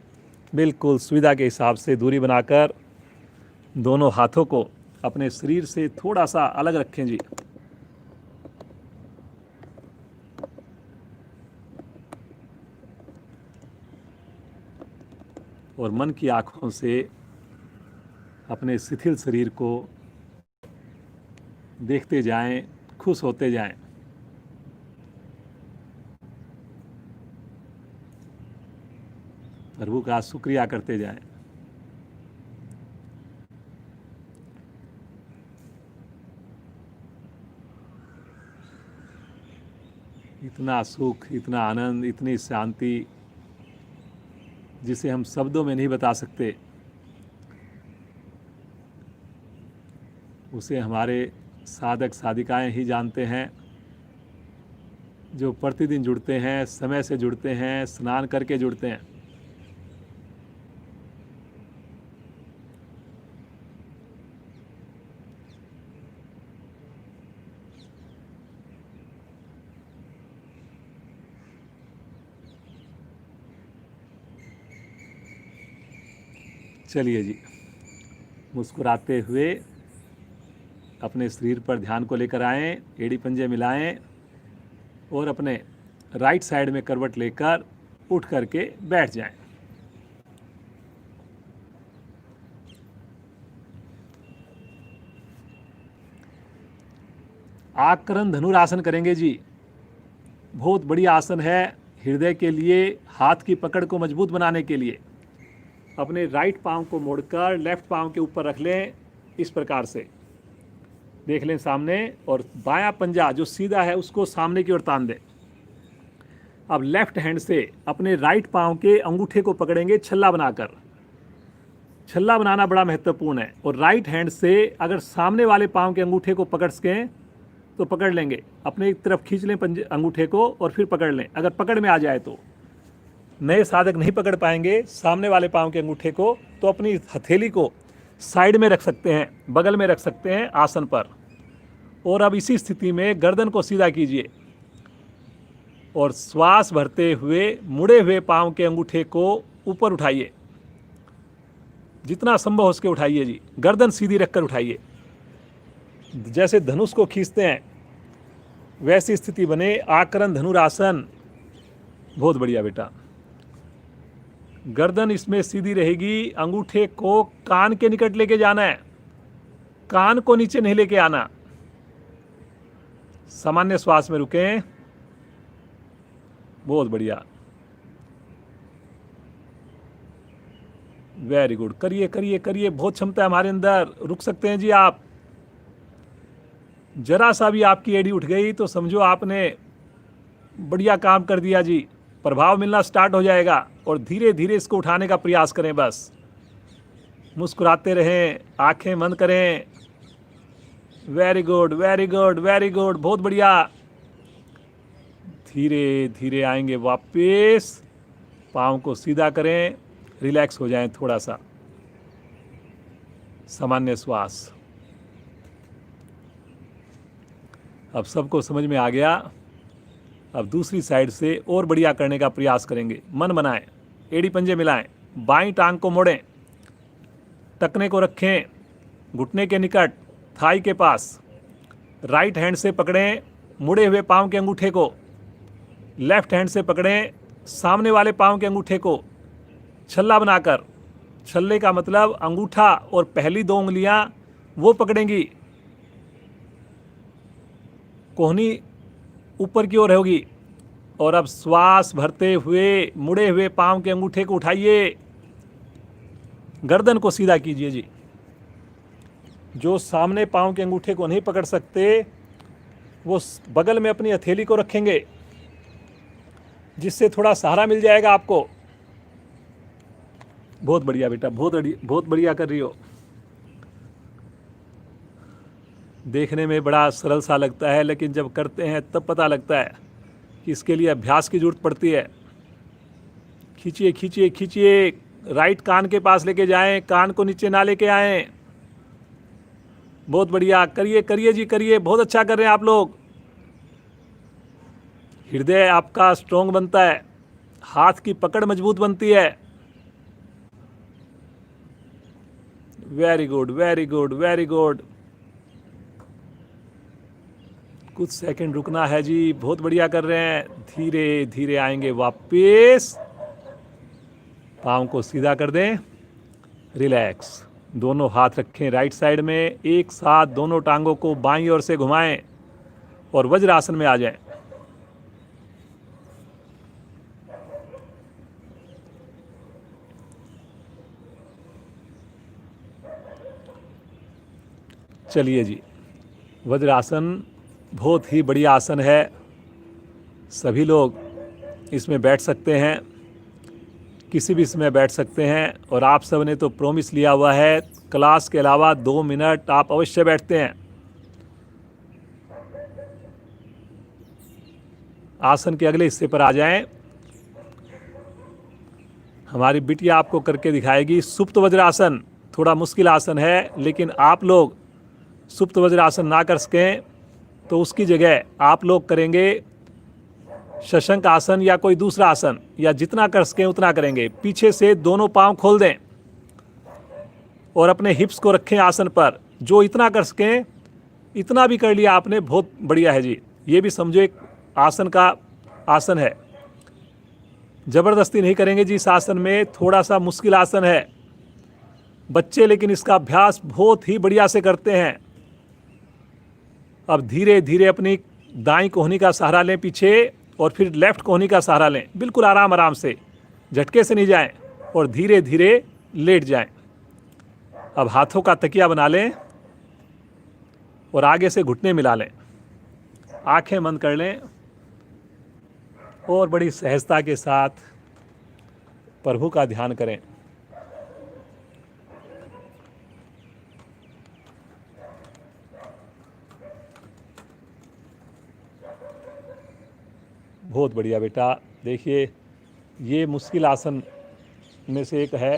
बिल्कुल सुविधा के हिसाब से दूरी बनाकर दोनों हाथों को अपने शरीर से थोड़ा सा अलग रखें जी। और मन की आंखों से अपने शिथिल शरीर को देखते जाएं, खुश होते जाएं। प्रभु का शुक्रिया करते जाएं। इतना सुख, इतना आनंद, इतनी शांति जिसे हम शब्दों में नहीं बता सकते, उसे हमारे साधक साधिकाएं ही जानते हैं, जो प्रतिदिन जुड़ते हैं, समय से जुड़ते हैं, स्नान करके जुड़ते हैं। चलिए जी, मुस्कुराते हुए अपने शरीर पर ध्यान को लेकर आएं, एड़ी पंजे मिलाएं और अपने राइट साइड में करवट लेकर उठ करके बैठ जाएं। आकरण धनुरासन करेंगे जी। बहुत बढ़िया आसन है हृदय के लिए, हाथ की पकड़ को मजबूत बनाने के लिए। अपने राइट पांव को मोड़कर लेफ्ट पांव के ऊपर रख लें, इस प्रकार से देख लें सामने, और बायां पंजा जो सीधा है उसको सामने की ओर तान दें। अब लेफ्ट हैंड से अपने राइट पांव के अंगूठे को पकड़ेंगे छल्ला बनाकर। छल्ला बनाना बड़ा महत्वपूर्ण है। और राइट हैंड से अगर सामने वाले पांव के अंगूठे को पकड़ सकें तो पकड़ लेंगे, अपने एक तरफ खींच लें अंगूठे को और फिर पकड़ लें। अगर पकड़ में आ जाए तो, नए साधक नहीं पकड़ पाएंगे सामने वाले पांव के अंगूठे को, तो अपनी हथेली को साइड में रख सकते हैं, बगल में रख सकते हैं आसन पर। और अब इसी स्थिति में गर्दन को सीधा कीजिए और श्वास भरते हुए मुड़े हुए पांव के अंगूठे को ऊपर उठाइए, जितना संभव हो सके उठाइए जी। गर्दन सीधी रखकर उठाइए, जैसे धनुष को खींचते हैं वैसी स्थिति बने। आकरण धनुरासन, बहुत बढ़िया बेटा। गर्दन इसमें सीधी रहेगी, अंगूठे को कान के निकट लेके जाना है, कान को नीचे नहीं लेके आना। सामान्य श्वास में रुकें, बहुत बढ़िया, वेरी गुड। करिए करिए करिए, बहुत क्षमता है हमारे अंदर। रुक सकते हैं जी आप। जरा सा भी आपकी एड़ी उठ गई तो समझो आपने बढ़िया काम कर दिया जी, प्रभाव मिलना स्टार्ट हो जाएगा। और धीरे धीरे इसको उठाने का प्रयास करें, बस मुस्कुराते रहें, आंखें बंद करें। Very good very good very good, बहुत बढ़िया। धीरे धीरे आएंगे वापस, पाँव को सीधा करें, रिलैक्स हो जाएं थोड़ा सा। सामान्य श्वास, अब सबको समझ में आ गया। अब दूसरी साइड से और बढ़िया करने का प्रयास करेंगे। मन बनाएं, एड़ी पंजे मिलाएं, बाईं टांग को मोड़ें, टखने को रखें घुटने के निकट, थाई के पास। राइट हैंड से पकड़ें मुड़े हुए पांव के अंगूठे को, लेफ्ट हैंड से पकड़ें सामने वाले पांव के अंगूठे को छल्ला बनाकर। छल्ले का मतलब अंगूठा और पहली 2 उंगलियां वो पकड़ेंगी, कोहनी ऊपर की ओर होगी। और अब श्वास भरते हुए मुड़े हुए पांव के अंगूठे को उठाइए, गर्दन को सीधा कीजिए जी। जो सामने पांव के अंगूठे को नहीं पकड़ सकते वो बगल में अपनी हथेली को रखेंगे, जिससे थोड़ा सहारा मिल जाएगा आपको। बहुत बढ़िया बेटा, बहुत बढ़िया कर रही हो। देखने में बड़ा सरल सा लगता है, लेकिन जब करते हैं तब पता लगता है कि इसके लिए अभ्यास की जरूरत पड़ती है। खींचिए खींचिए खींचिए, राइट कान के पास लेके जाएं, कान को नीचे ना लेके आएं। बहुत बढ़िया, करिए करिए जी करिए, बहुत अच्छा कर रहे हैं आप लोग। हृदय आपका स्ट्रोंग बनता है, हाथ की पकड़ मजबूत बनती है। Very good very good very good. कुछ सेकंड रुकना है जी, बहुत बढ़िया कर रहे हैं। धीरे धीरे आएंगे वापस, पाँव को सीधा कर दें, रिलैक्स। दोनों हाथ रखें राइट साइड में, एक साथ दोनों टांगों को बाईं ओर से घुमाएं और वज्रासन में आ जाएं। चलिए जी, वज्रासन बहुत ही बढ़िया आसन है। सभी लोग इसमें बैठ सकते हैं, किसी भी समय बैठ सकते हैं। और आप सब ने तो प्रॉमिस लिया हुआ है क्लास के अलावा 2 मिनट आप अवश्य बैठते हैं। आसन के अगले हिस्से पर आ जाएं। हमारी बिटिया आपको करके दिखाएगी सुप्त वज्रासन। थोड़ा मुश्किल आसन है, लेकिन आप लोग सुप्त वज्रासन ना कर सकें तो उसकी जगह आप लोग करेंगे शशंक आसन या कोई दूसरा आसन, या जितना कर सकें उतना करेंगे। पीछे से दोनों पांव खोल दें और अपने हिप्स को रखें आसन पर। जो इतना कर सकें इतना भी कर लिया आपने, बहुत बढ़िया है जी। ये भी समझो एक आसन का आसन है, जबरदस्ती नहीं करेंगे जी इस आसन में। थोड़ा सा मुश्किल आसन है बच्चे, लेकिन इसका अभ्यास बहुत ही बढ़िया से करते हैं। अब धीरे धीरे अपनी दाईं कोहनी का सहारा लें पीछे, और फिर लेफ्ट कोहनी का सहारा लें। बिल्कुल आराम आराम से, झटके से नहीं जाएं, और धीरे धीरे लेट जाएं। अब हाथों का तकिया बना लें और आगे से घुटने मिला लें। आंखें बंद कर लें और बड़ी सहजता के साथ प्रभु का ध्यान करें। बहुत बढ़िया बेटा। देखिए, ये मुश्किल आसन में से एक है,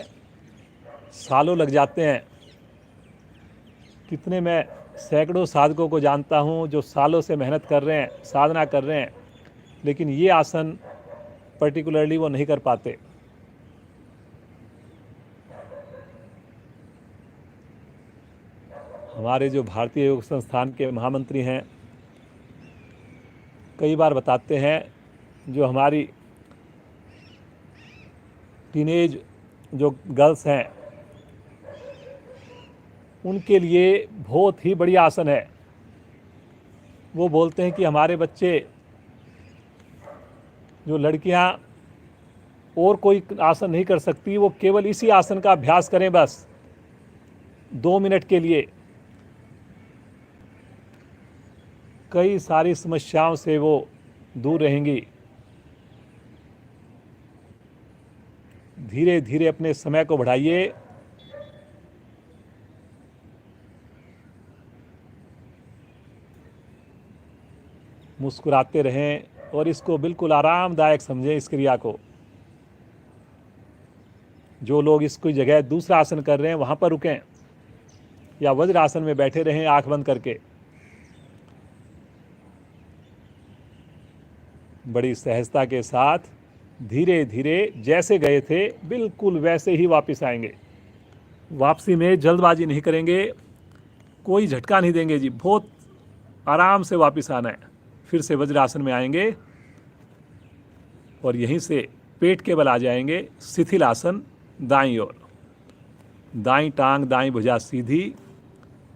सालों लग जाते हैं। कितने मैं सैकड़ों साधकों को जानता हूँ जो सालों से मेहनत कर रहे हैं, साधना कर रहे हैं, लेकिन ये आसन पर्टिकुलरली वो नहीं कर पाते। हमारे जो भारतीय योग संस्थान के महामंत्री हैं कई बार बताते हैं, जो हमारी टीनेज जो गर्ल्स हैं उनके लिए बहुत ही बढ़िया आसन है। वो बोलते हैं कि हमारे बच्चे, जो लड़कियां और कोई आसन नहीं कर सकती, वो केवल इसी आसन का अभ्यास करें बस 2 मिनट के लिए। कई सारी समस्याओं से वो दूर रहेंगी। धीरे धीरे अपने समय को बढ़ाइए। मुस्कुराते रहें और इसको बिल्कुल आरामदायक समझें इस क्रिया को। जो लोग इसकी जगह दूसरा आसन कर रहे हैं वहाँ पर रुकें, या वज्र आसन में बैठे रहें आंख बंद करके। बड़ी सहजता के साथ धीरे धीरे जैसे गए थे बिल्कुल वैसे ही वापस आएंगे। वापसी में जल्दबाजी नहीं करेंगे, कोई झटका नहीं देंगे जी, बहुत आराम से वापस आना है। फिर से वज्रासन में आएंगे और यहीं से पेट के बल आ जाएंगे शिथिल आसन दाईं ओर। दाईं टांग दाईं भुजा सीधी,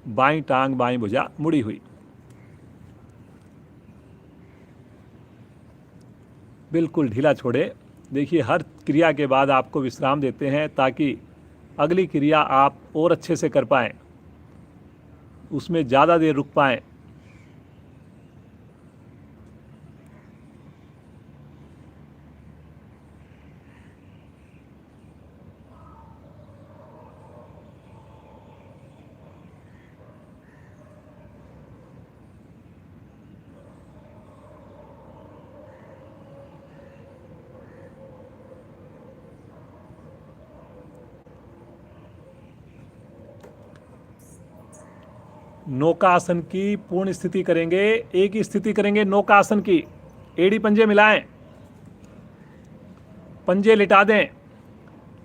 बाईं टांग बाईं भुजा मुड़ी हुई। बिल्कुल ढीला छोड़े। देखिए हर क्रिया के बाद आपको विश्राम देते हैं ताकि अगली क्रिया आप और अच्छे से कर पाएँ, उसमें ज़्यादा देर रुक पाएँ। नौकासन की पूर्ण स्थिति करेंगे। एक ही स्थिति करेंगे नौकासन की। एड़ी पंजे मिलाएं, पंजे लिटा दें,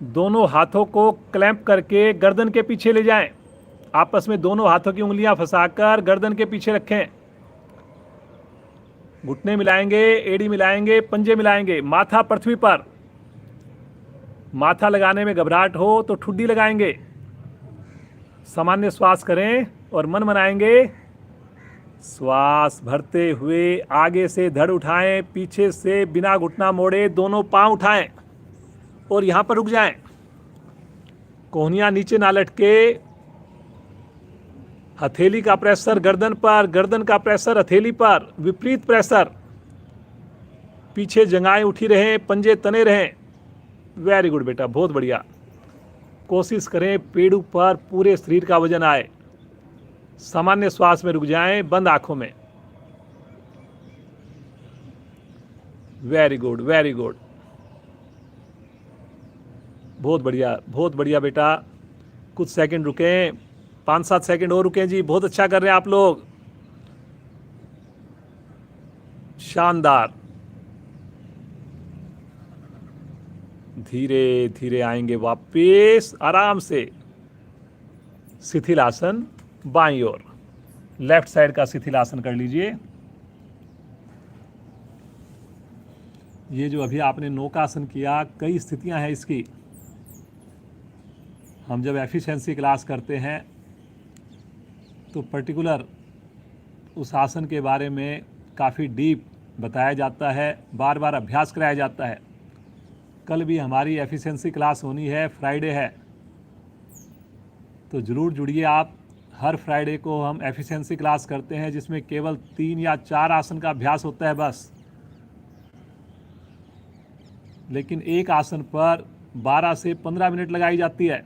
दोनों हाथों को क्लैंप करके गर्दन के पीछे ले जाएं। आपस में दोनों हाथों की उंगलियां फंसाकर गर्दन के पीछे रखें। घुटने मिलाएंगे, एड़ी मिलाएंगे, पंजे मिलाएंगे। माथा पृथ्वी पर। माथा लगाने में घबराहट हो तो ठुड्डी लगाएंगे। सामान्य श्वास करें और मन मनाएंगे। श्वास भरते हुए आगे से धड़ उठाएं, पीछे से बिना घुटना मोड़े दोनों पांव उठाएं और यहां पर रुक जाएं। कोहनियां नीचे ना लटके। हथेली का प्रेशर गर्दन पर, गर्दन का प्रेशर हथेली पर, विपरीत प्रेशर। पीछे जंघाएं उठी रहें, पंजे तने रहें। वेरी गुड बेटा, बहुत बढ़िया। कोशिश करें पेड़ों पर पूरे शरीर का वजन आए। सामान्य श्वास में रुक जाएं, बंद आंखों में। वेरी गुड, वेरी गुड, बहुत बढ़िया, बहुत बढ़िया बेटा। कुछ सेकंड रुकें, 5-7 सेकंड और रुकें जी। बहुत अच्छा कर रहे हैं आप लोग, शानदार। धीरे धीरे आएंगे वापस आराम से। शिथिल आसन बाईं ओर, लेफ्ट साइड का शिथिल आसन कर लीजिए। ये जो अभी आपने नौकासन किया, कई स्थितियां हैं इसकी। हम जब एफिशिएंसी क्लास करते हैं तो पर्टिकुलर उस आसन के बारे में काफ़ी डीप बताया जाता है, बार बार अभ्यास कराया जाता है। कल भी हमारी एफिशिएंसी क्लास होनी है, फ्राइडे है, तो ज़रूर जुड़िए आप। हर फ्राइडे को हम एफिशिएंसी क्लास करते हैं जिसमें केवल 3 या 4 आसन का अभ्यास होता है बस, लेकिन एक आसन पर 12 से 15 मिनट लगाई जाती है।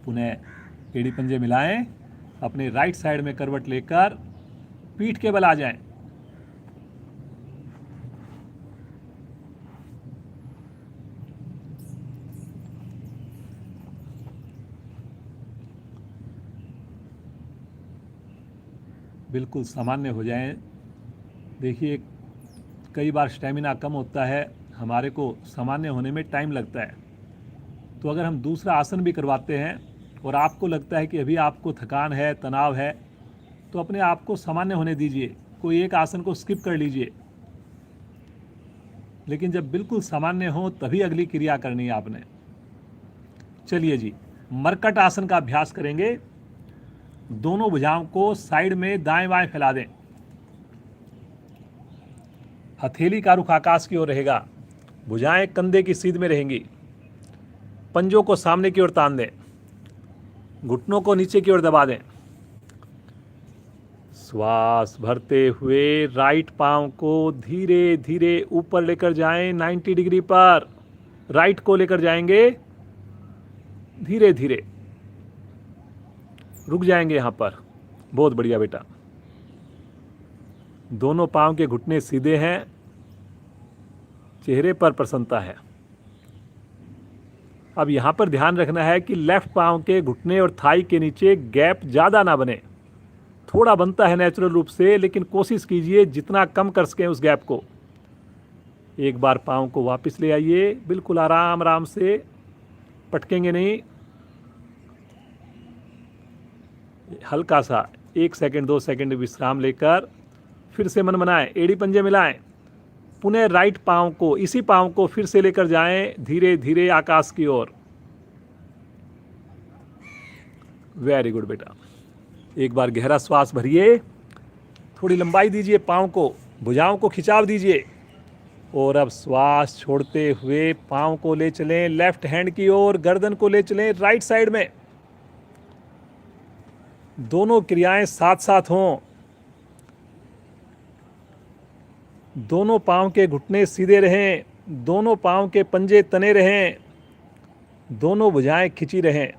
पुनः एड़ी पंजे मिलाएं, अपने राइट साइड में करवट लेकर पीठ के बल आ जाएं। बिल्कुल सामान्य हो जाएं। देखिए कई बार स्टेमिना कम होता है, हमारे को सामान्य होने में टाइम लगता है। तो अगर हम दूसरा आसन भी करवाते हैं और आपको लगता है कि अभी आपको थकान है, तनाव है, तो अपने आप को सामान्य होने दीजिए। कोई एक आसन को स्किप कर लीजिए, लेकिन जब बिल्कुल सामान्य हो तभी अगली क्रिया करनी है आपने। चलिए जी, मरकट आसन का अभ्यास करेंगे। दोनों भुजाओं को साइड में दाएं बाएं फैला दें। हथेली का रुख आकाश की ओर रहेगा, भुजाएं कंधे की सीध में रहेंगी। पंजों को सामने की ओर तान दें, घुटनों को नीचे की ओर दबा दें। श्वास भरते हुए राइट पांव को धीरे धीरे ऊपर लेकर जाएं, 90 डिग्री पर। राइट को लेकर जाएंगे धीरे धीरे, रुक जाएंगे यहां पर। बहुत बढ़िया बेटा। दोनों पांव के घुटने सीधे हैं, चेहरे पर प्रसन्नता है। अब यहाँ पर ध्यान रखना है कि लेफ्ट पाँव के घुटने और थाई के नीचे गैप ज़्यादा ना बने। थोड़ा बनता है नेचुरल रूप से, लेकिन कोशिश कीजिए जितना कम कर सकें उस गैप को। एक बार पाँव को वापस ले आइए, बिल्कुल आराम आराम से, पटकेंगे नहीं। हल्का सा 1 सेकंड 2 सेकंड विश्राम लेकर फिर से मन बनाएं, एड़ी पंजे मिलाएं। पुनः राइट पाँव को, इसी पाँव को फिर से लेकर जाएं धीरे धीरे आकाश की ओर। वेरी गुड बेटा। एक बार गहरा श्वास भरिए, थोड़ी लंबाई दीजिए पाँव को, भुजाओं को खिंचाव दीजिए और अब श्वास छोड़ते हुए पाँव को ले चलें लेफ्ट हैंड की ओर, गर्दन को ले चलें राइट साइड में। दोनों क्रियाएं साथ साथ हों। दोनों पाँव के घुटने सीधे रहें, दोनों पाँव के पंजे तने रहें, दोनों भुजाएं खिंची रहें।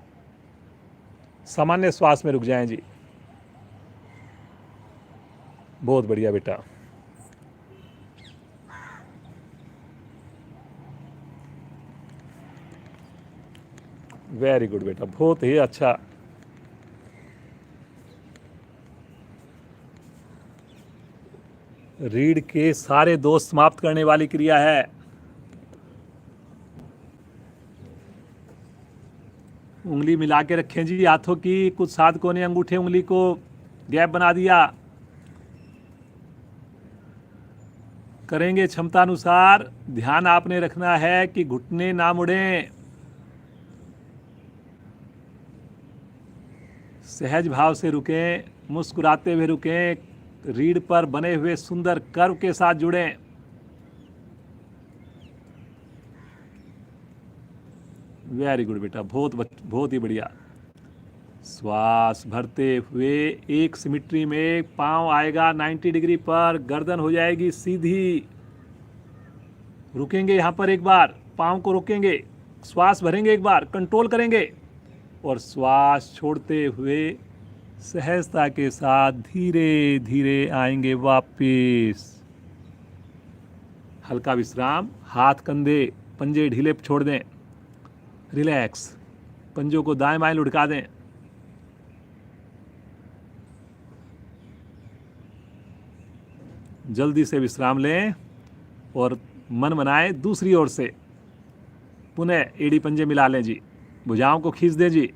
सामान्य श्वास में रुक जाएं जी। बहुत बढ़िया बेटा। वेरी गुड बेटा, बहुत ही अच्छा। रीढ़ के सारे दोष समाप्त करने वाली क्रिया है। उंगली मिला के रखें जी हाथों की। कुछ साधकों ने अंगूठे उंगली को गैप बना दिया। करेंगे क्षमता अनुसार। ध्यान आपने रखना है कि घुटने ना मुड़ें। सहज भाव से रुकें, मुस्कुराते हुए रुकें, रीढ़ पर बने हुए सुंदर कर्व के साथ जुड़ें। वेरी गुड बेटा, बहुत ही बढ़िया। श्वास भरते हुए एक सिमिट्री में पांव आएगा 90 डिग्री पर, गर्दन हो जाएगी सीधी। रुकेंगे यहाँ पर एक बार, पांव को रोकेंगे, श्वास भरेंगे एक बार, कंट्रोल करेंगे और श्वास छोड़ते हुए सहजता के साथ धीरे धीरे आएंगे वापिस। हल्का विश्राम, हाथ कंधे पंजे ढीले छोड़ दें, रिलैक्स, पंजों को दाएं बाएं लुढ़का दें। जल्दी से विश्राम लें और मन बनाएं दूसरी ओर से। पुनः एड़ी पंजे मिला लें जी, भुजाओं को खींच दें जी,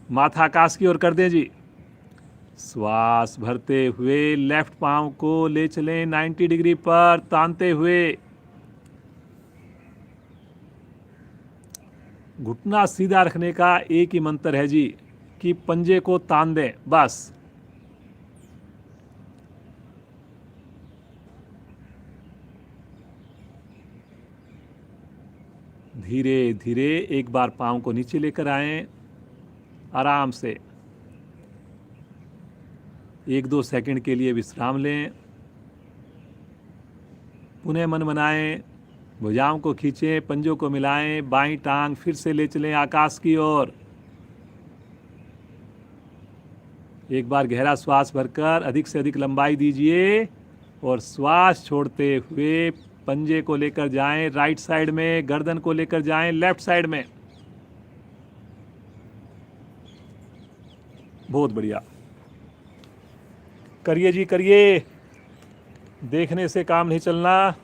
माथा आकाश की ओर कर दें जी। श्वास भरते हुए लेफ्ट पांव को ले चलें 90 डिग्री पर तानते हुए। घुटना सीधा रखने का एक ही मंत्र है जी कि पंजे को तान दें, बस। धीरे धीरे एक बार पांव को नीचे लेकर आएं, आराम से 1-2 सेकंड के लिए विश्राम लें। पुनः मन बनाएं, भुजाओं को खींचें, पंजों को मिलाएं, बाईं टांग फिर से ले चलें आकाश की ओर। एक बार गहरा श्वास भरकर अधिक से अधिक लंबाई दीजिए और श्वास छोड़ते हुए पंजे को लेकर जाएं राइट साइड में, गर्दन को लेकर जाएं लेफ्ट साइड में। बहुत बढ़िया, करिए जी करिए, देखने से काम नहीं चलना।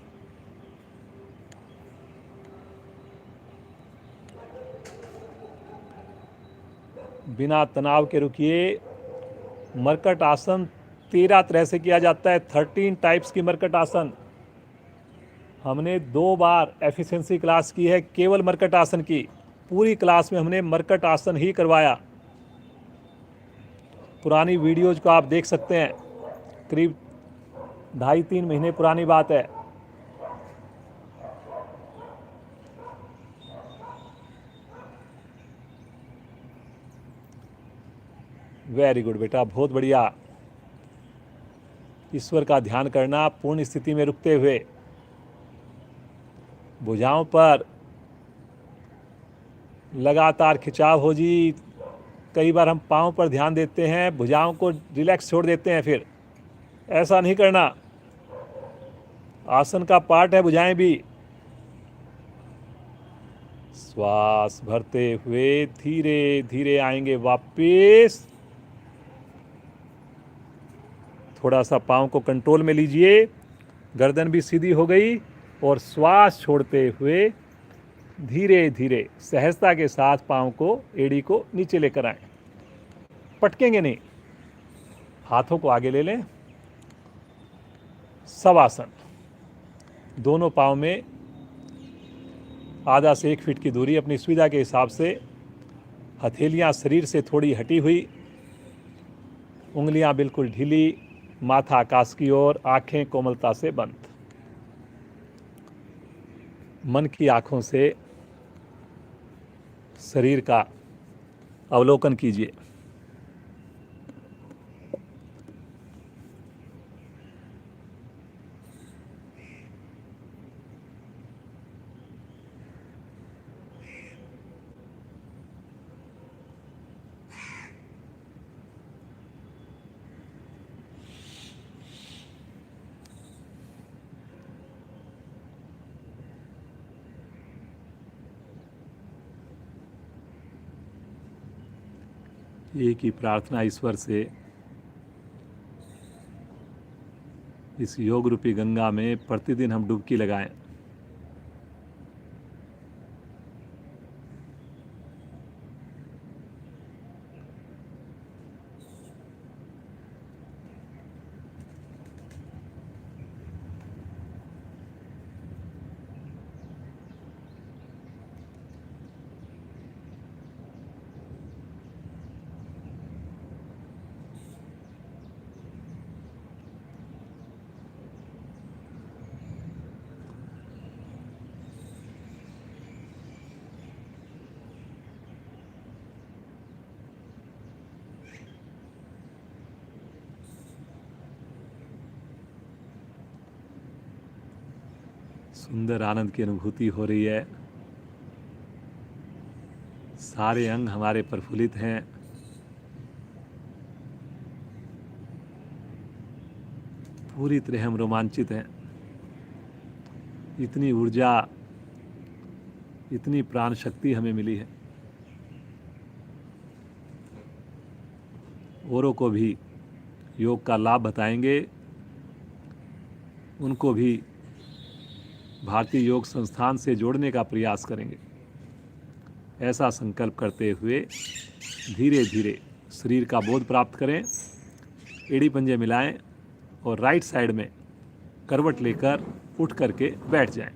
बिना तनाव के रुकिए। मरकट आसन 13 तरह से किया जाता है, 13 टाइप्स की मरकट आसन। हमने 2 बार एफिशिएंसी क्लास की है केवल मरकट आसन की। पूरी क्लास में हमने मरकट आसन ही करवाया। पुरानी वीडियोज को आप देख सकते हैं, करीब 2.5-3 महीने पुरानी बात है। वेरी गुड बेटा, बहुत बढ़िया। ईश्वर का ध्यान करना पूर्ण स्थिति में रुकते हुए। भुजाओं पर लगातार खिंचाव हो जी। कई बार हम पाँव पर ध्यान देते हैं, भुजाओं को रिलैक्स छोड़ देते हैं, फिर ऐसा नहीं करना। आसन का पार्ट है भुजाएं भी। श्वास भरते हुए धीरे धीरे आएंगे वापस। थोड़ा सा पाँव को कंट्रोल में लीजिए, गर्दन भी सीधी हो गई, और श्वास छोड़ते हुए धीरे धीरे सहजता के साथ पाँव को, एड़ी को नीचे लेकर आए। पटकेंगे नहीं, हाथों को आगे ले लें। शवासन, दोनों पाँव में आधा से 1 फीट की दूरी, अपनी सुविधा के हिसाब से हथेलियां शरीर से थोड़ी हटी हुई, उंगलियां बिल्कुल ढीली, माथा आकाश की ओर, आंखें कोमलता से बंद। मन की आंखों से शरीर का अवलोकन कीजिए। एक ही प्रार्थना ईश्वर से, इस योग रूपी गंगा में प्रतिदिन हम डुबकी लगाएं। सुंदर आनंद की अनुभूति हो रही है। सारे अंग हमारे प्रफुल्लित हैं। पूरी तरह हम रोमांचित हैं। इतनी ऊर्जा, इतनी प्राण शक्ति हमें मिली है। औरों को भी योग का लाभ बताएंगे, उनको भी भारतीय योग संस्थान से जोड़ने का प्रयास करेंगे। ऐसा संकल्प करते हुए धीरे धीरे शरीर का बोध प्राप्त करें। एड़ी पंजे मिलाएं और राइट साइड में करवट लेकर उठ करके बैठ जाएं।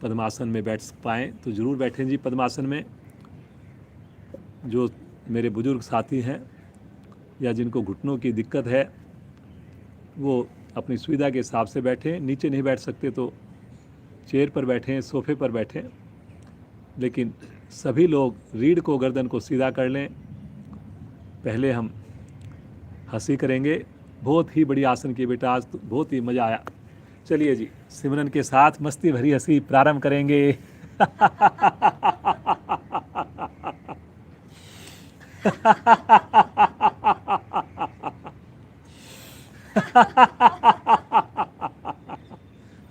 पद्मासन में बैठ पाएँ तो ज़रूर बैठें जी। पद्मासन में जो मेरे बुजुर्ग साथी हैं या जिनको घुटनों की दिक्कत है, वो अपनी सुविधा के हिसाब से बैठें। नीचे नहीं बैठ सकते तो चेयर पर बैठें, सोफे पर बैठें, लेकिन सभी लोग रीढ़ को, गर्दन को सीधा कर लें। पहले हम हंसी करेंगे। बहुत ही बड़ी आसन की बेटा, आज तो बहुत ही मज़ा आया। चलिए जी, सिमरन के साथ मस्ती भरी हंसी प्रारंभ करेंगे।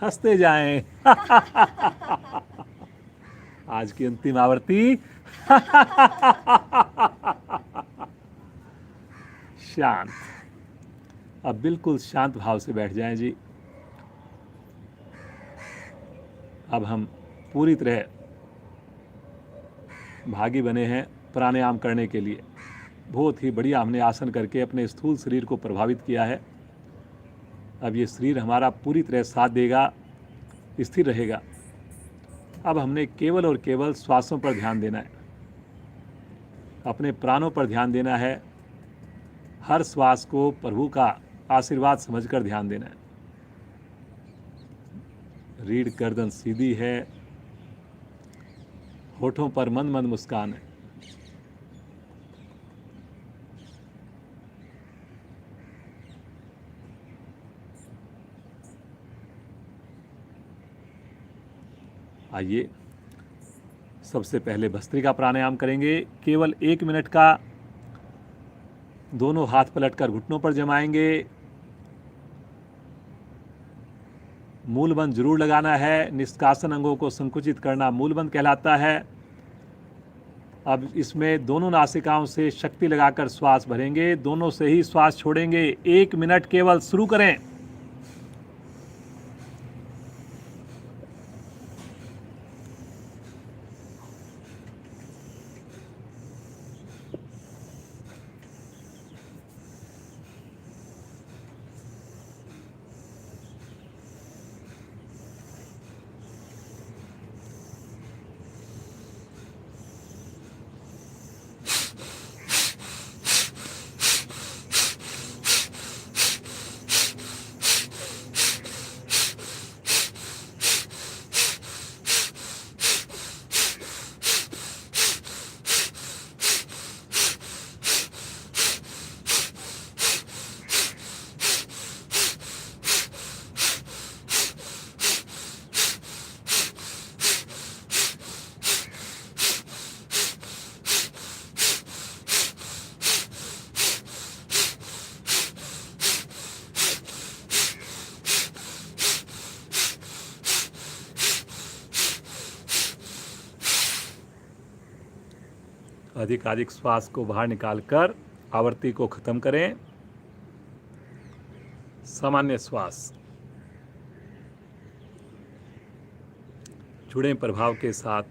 हंसते जाएं। आज की अंतिम आवर्ती। शांत। अब बिल्कुल शांत भाव से बैठ जाएं जी। अब हम पूरी तरह भागी बने हैं प्राणायाम करने के लिए। बहुत ही बढ़िया हमने आसन करके अपने स्थूल शरीर को प्रभावित किया है। अब ये शरीर हमारा पूरी तरह साथ देगा, स्थिर रहेगा। अब हमने केवल और केवल श्वासों पर ध्यान देना है, अपने प्राणों पर ध्यान देना है। हर श्वास को प्रभु का आशीर्वाद समझकर ध्यान देना है। रीढ़ गर्दन सीधी है, होठों पर मंद मंद मुस्कान है। आइए, सबसे पहले भस्त्रिका प्राणायाम करेंगे। केवल 1 मिनट का। दोनों हाथ पलटकर घुटनों पर जमाएंगे। मूलबंध जरूर लगाना है। निष्कासन अंगों को संकुचित करना मूलबंध कहलाता है। अब इसमें दोनों नासिकाओं से शक्ति लगाकर श्वास भरेंगे, दोनों से ही श्वास छोड़ेंगे। 1 मिनट केवल, शुरू करें। अधिकाधिक श्वास को बाहर निकालकर आवृत्ति को खत्म करें। सामान्य श्वास, जुड़े प्रभाव के साथ।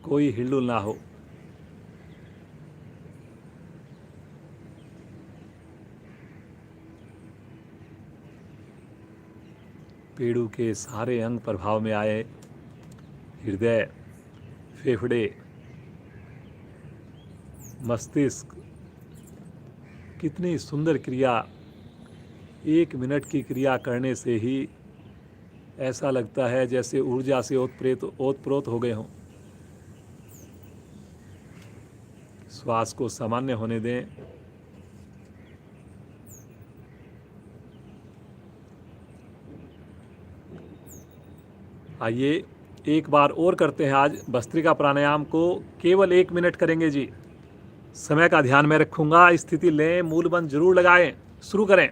कोई हिलडुल ना हो। पेड़ों के सारे अंग प्रभाव में आए। हृदय, फेफड़े, मस्तिष्क, कितनी सुंदर क्रिया। 1 मिनट की क्रिया करने से ही ऐसा लगता है जैसे ऊर्जा से ओतप्रोत हो गए हों। श्वास को सामान्य होने दें। आइए एक बार और करते हैं। आज भस्त्रिका प्राणायाम को केवल 1 मिनट करेंगे जी। समय का ध्यान में रखूंगा। स्थिति लें, मूलबंध जरूर लगाएं। शुरू करें।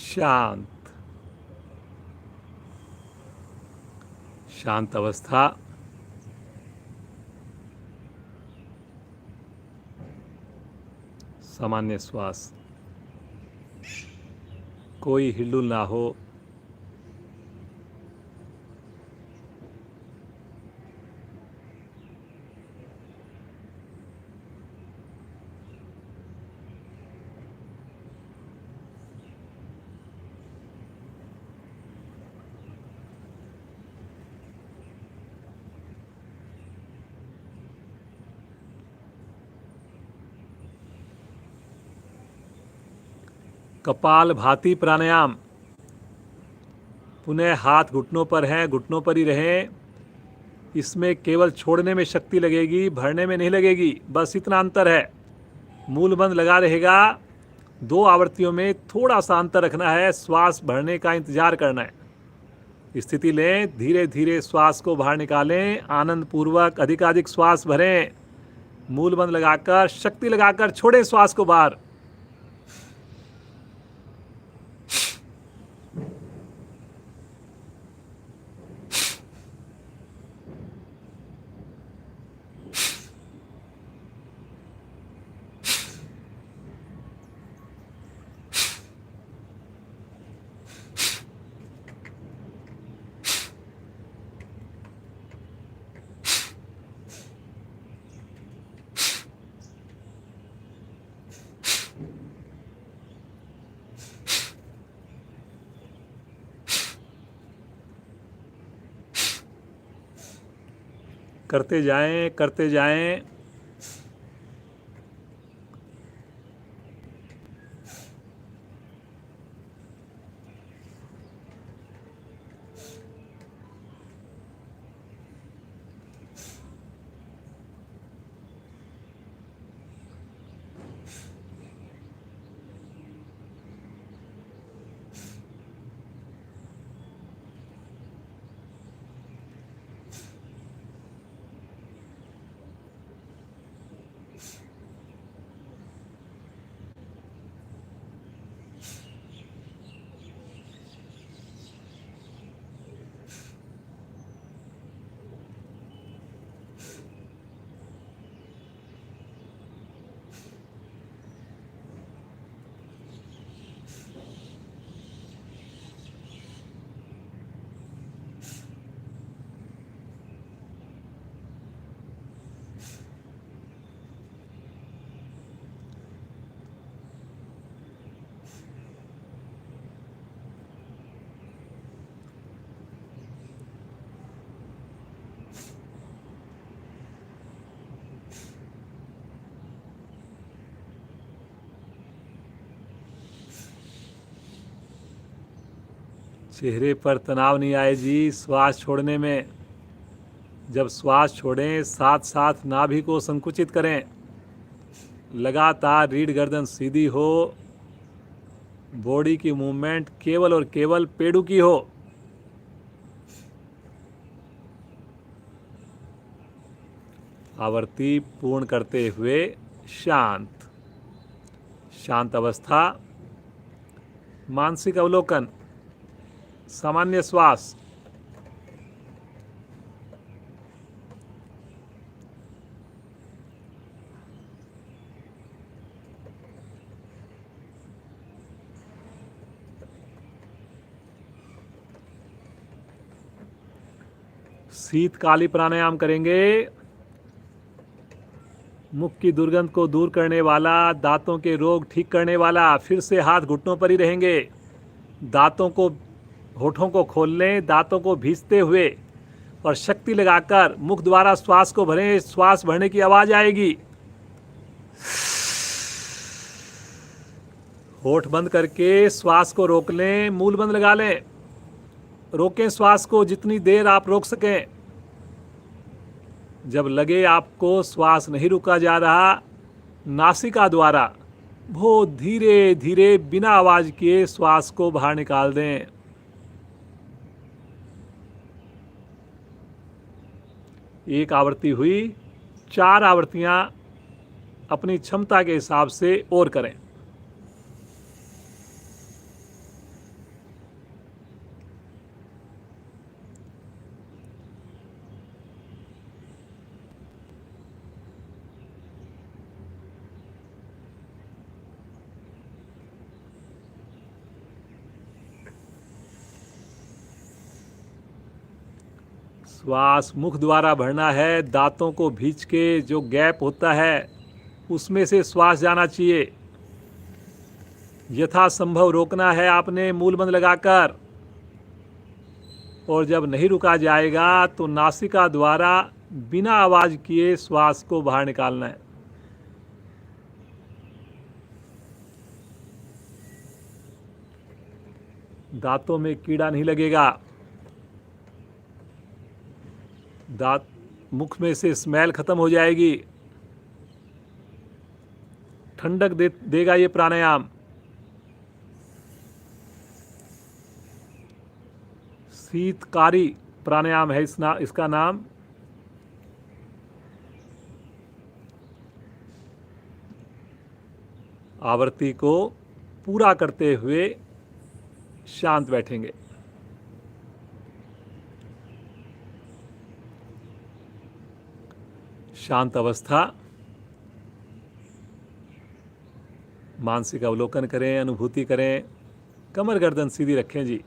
शांत, शांत अवस्था। सामान्य श्वास, कोई हिलडुल ना हो। कपाल भाती प्राणायाम। पुनः हाथ घुटनों पर हैं, घुटनों पर ही रहें। इसमें केवल छोड़ने में शक्ति लगेगी, भरने में नहीं लगेगी। बस इतना अंतर है। मूलबंध लगा रहेगा। 2 आवृत्तियों में थोड़ा सा अंतर रखना है। श्वास भरने का इंतजार करना है। स्थिति लें, धीरे धीरे श्वास को बाहर निकालें। आनंद पूर्वक अधिकाधिक श्वास भरें। मूलबंध लगाकर, शक्ति लगाकर छोड़ें श्वास को बाहर। करते जाएं, करते जाएं। चेहरे पर तनाव नहीं आए जी श्वास छोड़ने में। जब श्वास छोड़ें साथ साथ नाभि को संकुचित करें, लगातार रीढ़ गर्दन सीधी हो, बॉडी की मूवमेंट केवल और केवल पेडू की हो। आवर्ती पूर्ण करते हुए शांत शांत अवस्था, मानसिक अवलोकन, सामान्य श्वास। शीतकाली प्राणायाम करेंगे। मुख की दुर्गंध को दूर करने वाला, दांतों के रोग ठीक करने वाला। फिर से हाथ घुटनों पर ही रहेंगे। दांतों को, होठों को खोल लें, दांतों को भींचते हुए और शक्ति लगाकर मुख द्वारा श्वास को भरें। श्वास भरने की आवाज आएगी। होठ बंद करके श्वास को रोक लें, मूल बंद लगा लें। रोकें श्वास को जितनी देर आप रोक सकें। जब लगे आपको श्वास नहीं रुका जा रहा, नासिका द्वारा बहुत धीरे धीरे बिना आवाज किए श्वास को बाहर निकाल दें। एक आवृत्ति हुई, 4 आवृत्तियां अपनी क्षमता के हिसाब से और करें। श्वास मुख द्वारा भरना है। दांतों को भींच के जो गैप होता है उसमें से श्वास जाना चाहिए। यथासंभव रोकना है आपने मूल बंद लगाकर। और जब नहीं रुका जाएगा तो नासिका द्वारा बिना आवाज किए श्वास को बाहर निकालना है। दांतों में कीड़ा नहीं लगेगा। दांत, मुख में से स्मेल खत्म हो जाएगी। ठंडक देगा ये प्राणायाम। शीतकारी प्राणायाम है इसका नाम। आवृत्ति को पूरा करते हुए शांत बैठेंगे। शांत अवस्था, मानसिक अवलोकन करें, अनुभूति करें। कमर गर्दन सीधी रखें जी।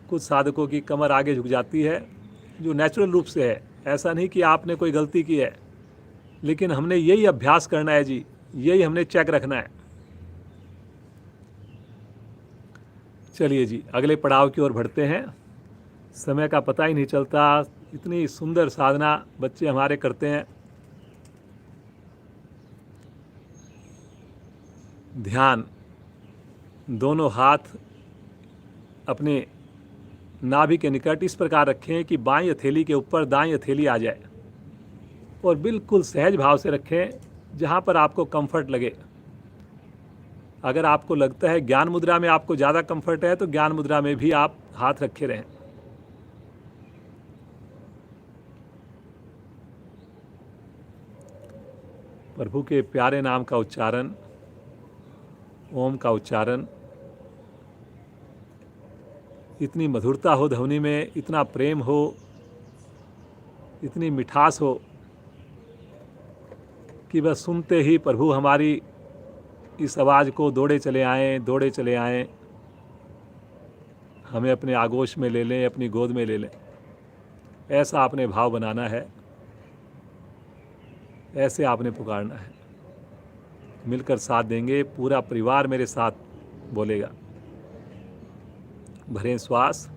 कुछ साधकों की कमर आगे झुक जाती है जो नेचुरल रूप से है। ऐसा नहीं कि आपने कोई गलती की है, लेकिन हमने यही अभ्यास करना है जी, यही हमने चेक रखना है। चलिए जी, अगले पड़ाव की ओर बढ़ते हैं। समय का पता ही नहीं चलता। इतनी सुंदर साधना बच्चे हमारे करते हैं। ध्यान, दोनों हाथ अपने नाभि के निकट इस प्रकार रखें कि बाईं हथेली के ऊपर दाईं हथेली आ जाए, और बिल्कुल सहज भाव से रखें जहाँ पर आपको कंफर्ट लगे। अगर आपको लगता है ज्ञान मुद्रा में आपको ज़्यादा कंफर्ट है तो ज्ञान मुद्रा में भी आप हाथ रखे रहें। प्रभु के प्यारे नाम का उच्चारण, ओम का उच्चारण, इतनी मधुरता हो ध्वनि में, इतना प्रेम हो, इतनी मिठास हो कि बस सुनते ही प्रभु हमारी इस आवाज़ को दौड़े चले आएँ, दौड़े चले आएँ, हमें अपने आगोश में ले लें, अपनी गोद में ले लें। ऐसा आपने भाव बनाना है, ऐसे आपने पुकारना है। मिलकर साथ देंगे, पूरा परिवार मेरे साथ बोलेगा। भरें श्वास।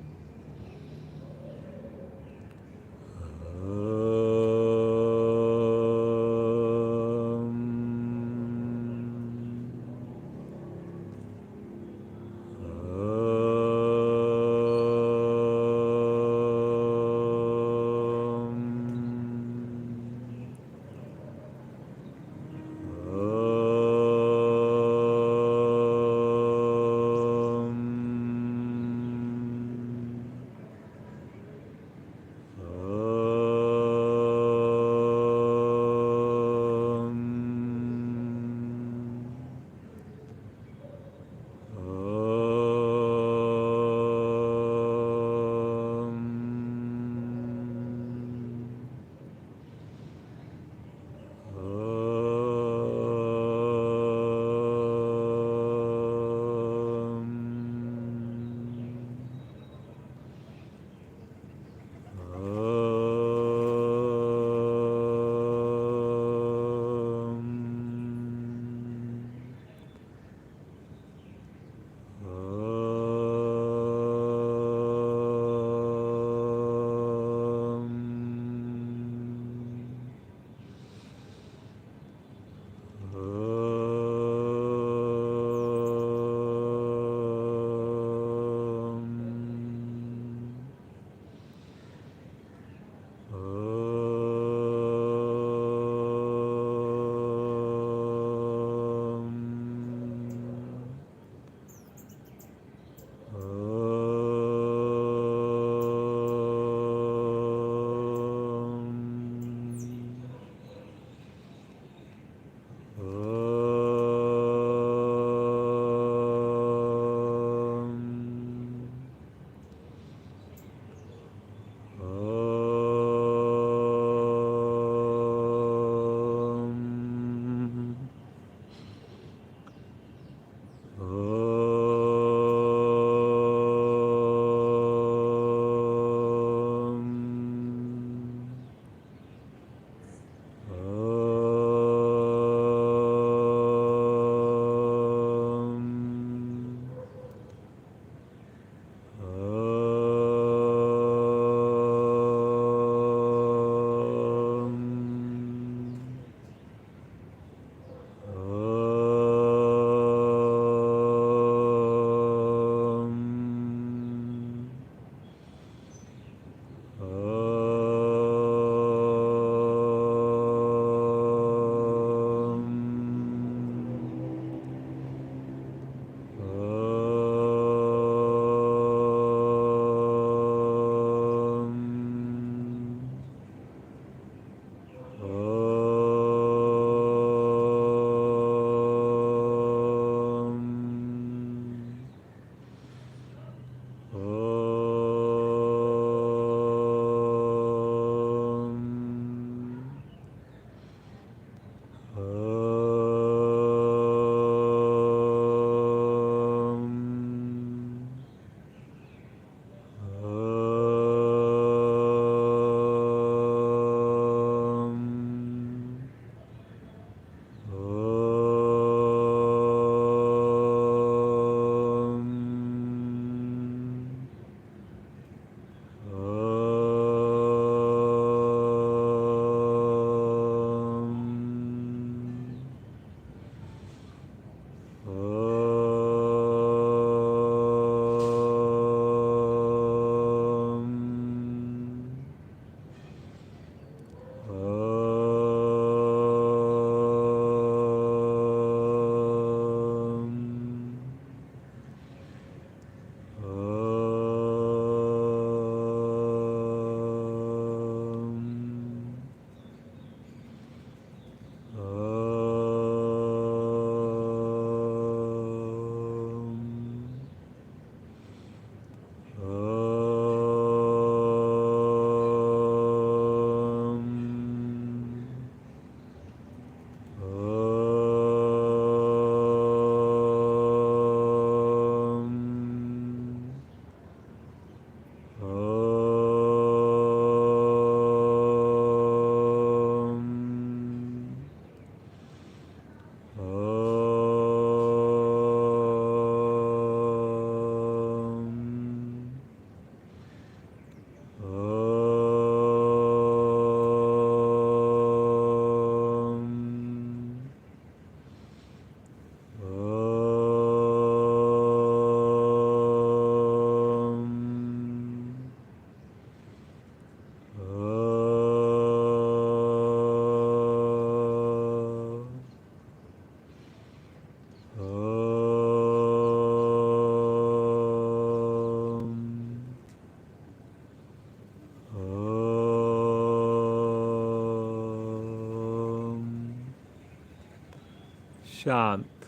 शांत,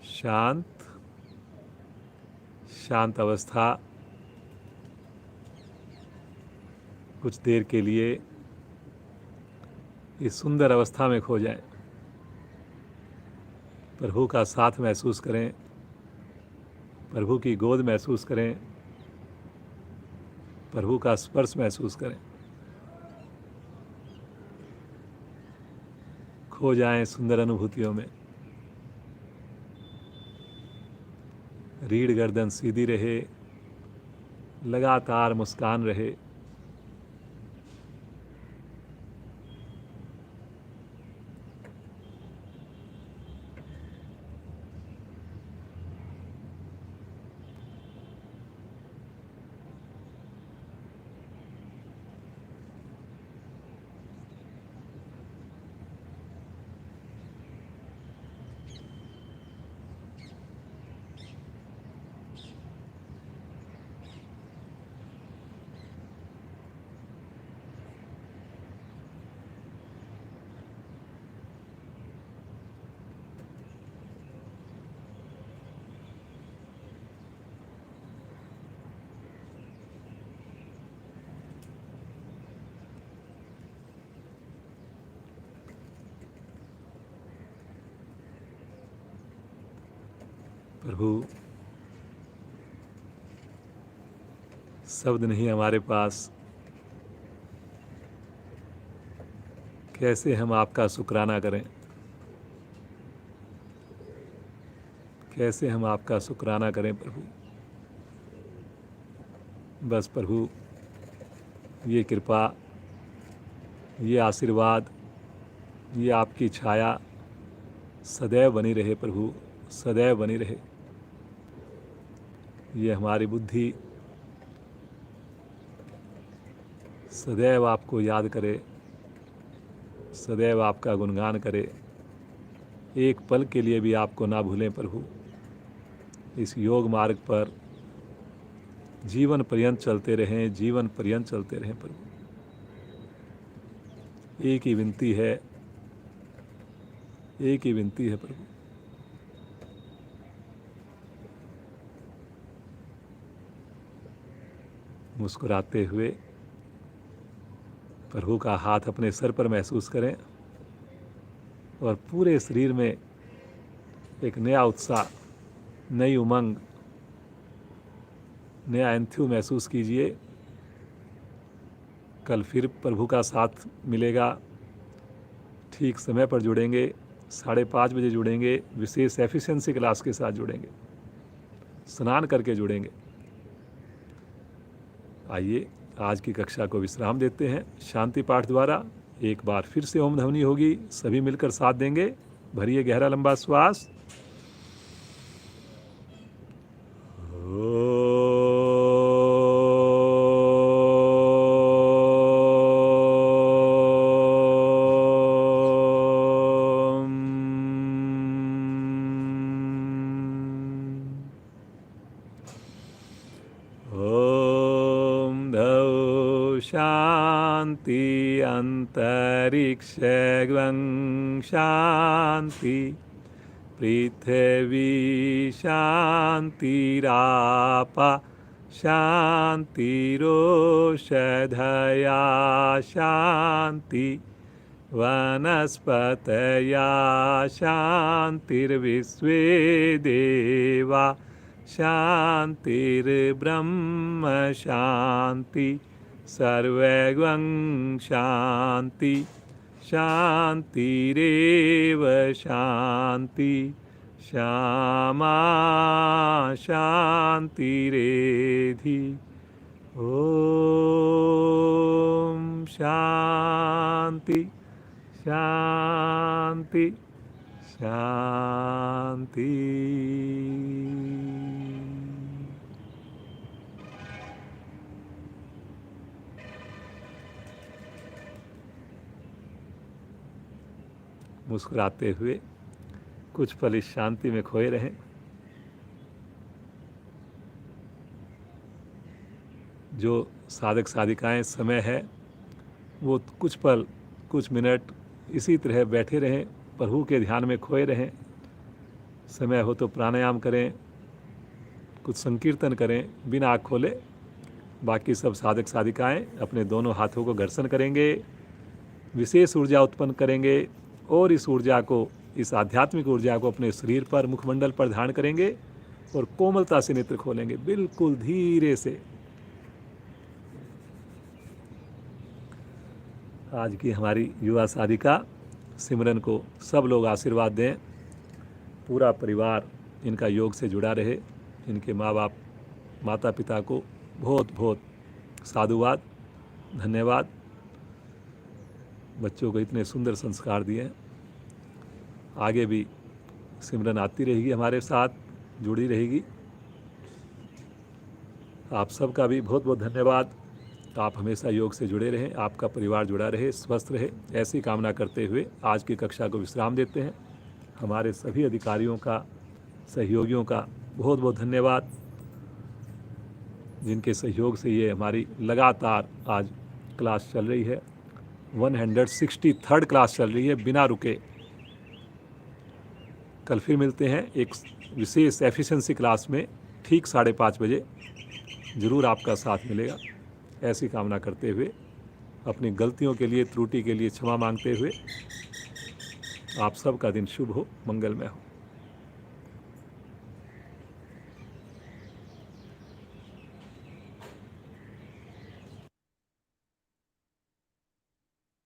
शांत, शांत अवस्था कुछ देर के लिए इस सुंदर अवस्था में खो जाएं। प्रभु का साथ महसूस करें, प्रभु की गोद महसूस करें, प्रभु का स्पर्श महसूस करें। खो जाएं सुंदर अनुभूतियों में। रीढ़ गर्दन सीधी रहे, लगातार मुस्कान रहे। प्रभु, शब्द नहीं हमारे पास, कैसे हम आपका शुक्राना करें, कैसे हम आपका शुक्राना करें प्रभु। बस प्रभु, ये कृपा, ये आशीर्वाद, ये आपकी छाया सदैव बनी रहे प्रभु, सदैव बनी रहे। ये हमारी बुद्धि सदैव आपको याद करे, सदैव आपका गुणगान करे। एक पल के लिए भी आपको ना भूलें प्रभु। इस योग मार्ग पर जीवन पर्यंत चलते रहें, जीवन पर्यंत चलते रहें प्रभु। एक ही विनती है, एक ही विनती है प्रभु। मुस्कुराते हुए प्रभु का हाथ अपने सर पर महसूस करें और पूरे शरीर में एक नया उत्साह, नई उमंग, नया एंथ्यू महसूस कीजिए। कल फिर प्रभु का साथ मिलेगा। ठीक समय पर जुड़ेंगे, 5:30 बजे जुड़ेंगे, विशेष एफिशिएंसी क्लास के साथ जुड़ेंगे, स्नान करके जुड़ेंगे। आइए आज की कक्षा को विश्राम देते हैं शांति पाठ द्वारा। एक बार फिर से ओम ध्वनि होगी, सभी मिलकर साथ देंगे। भरिए गहरा लंबा श्वास। शांति अंतरिक्ष शांति पृथ्वी शांतिरापा शांतिरोषधया शांति वनस्पतया शांतिर्विश्वे देवा शांतिर्ब्रह्म शांति सर्वगं शांति शांतिरेव शांति श्यामा शांतिरेधि। ओम शांति शांति शांति। मुस्कुराते हुए कुछ पल इस शांति में खोए रहें। जो साधक साधिकाएं समय है वो कुछ पल, कुछ मिनट इसी तरह बैठे रहें, प्रभु के ध्यान में खोए रहें। समय हो तो प्राणायाम करें, कुछ संकीर्तन करें बिना आँख खोले। बाकी सब साधक साधिकाएं अपने दोनों हाथों को घर्षण करेंगे, विशेष ऊर्जा उत्पन्न करेंगे और इस ऊर्जा को, इस आध्यात्मिक ऊर्जा को अपने शरीर पर, मुखमंडल पर धारण करेंगे और कोमलता से नेत्र खोलेंगे, बिल्कुल धीरे से। आज की हमारी युवा साधिका सिमरन को सब लोग आशीर्वाद दें। पूरा परिवार इनका योग से जुड़ा रहे। इनके माँ बाप, माता पिता को बहुत बहुत साधुवाद, धन्यवाद। बच्चों को इतने सुंदर संस्कार दिए हैं। आगे भी सिमरन आती रहेगी, हमारे साथ जुड़ी रहेगी। आप सबका भी बहुत बहुत धन्यवाद। आप हमेशा योग से जुड़े रहें, आपका परिवार जुड़ा रहे, स्वस्थ रहे, ऐसी कामना करते हुए आज की कक्षा को विश्राम देते हैं। हमारे सभी अधिकारियों का, सहयोगियों का बहुत बहुत धन्यवाद, जिनके सहयोग से ये हमारी लगातार आज क्लास चल रही है। 163rd क्लास चल रही है बिना रुके। कल फिर मिलते हैं एक विशेष एफिशिएंसी क्लास में ठीक 5:30 बजे। ज़रूर आपका साथ मिलेगा, ऐसी कामना करते हुए, अपनी गलतियों के लिए, त्रुटि के लिए क्षमा मांगते हुए, आप सबका दिन शुभ हो, मंगलमय हो।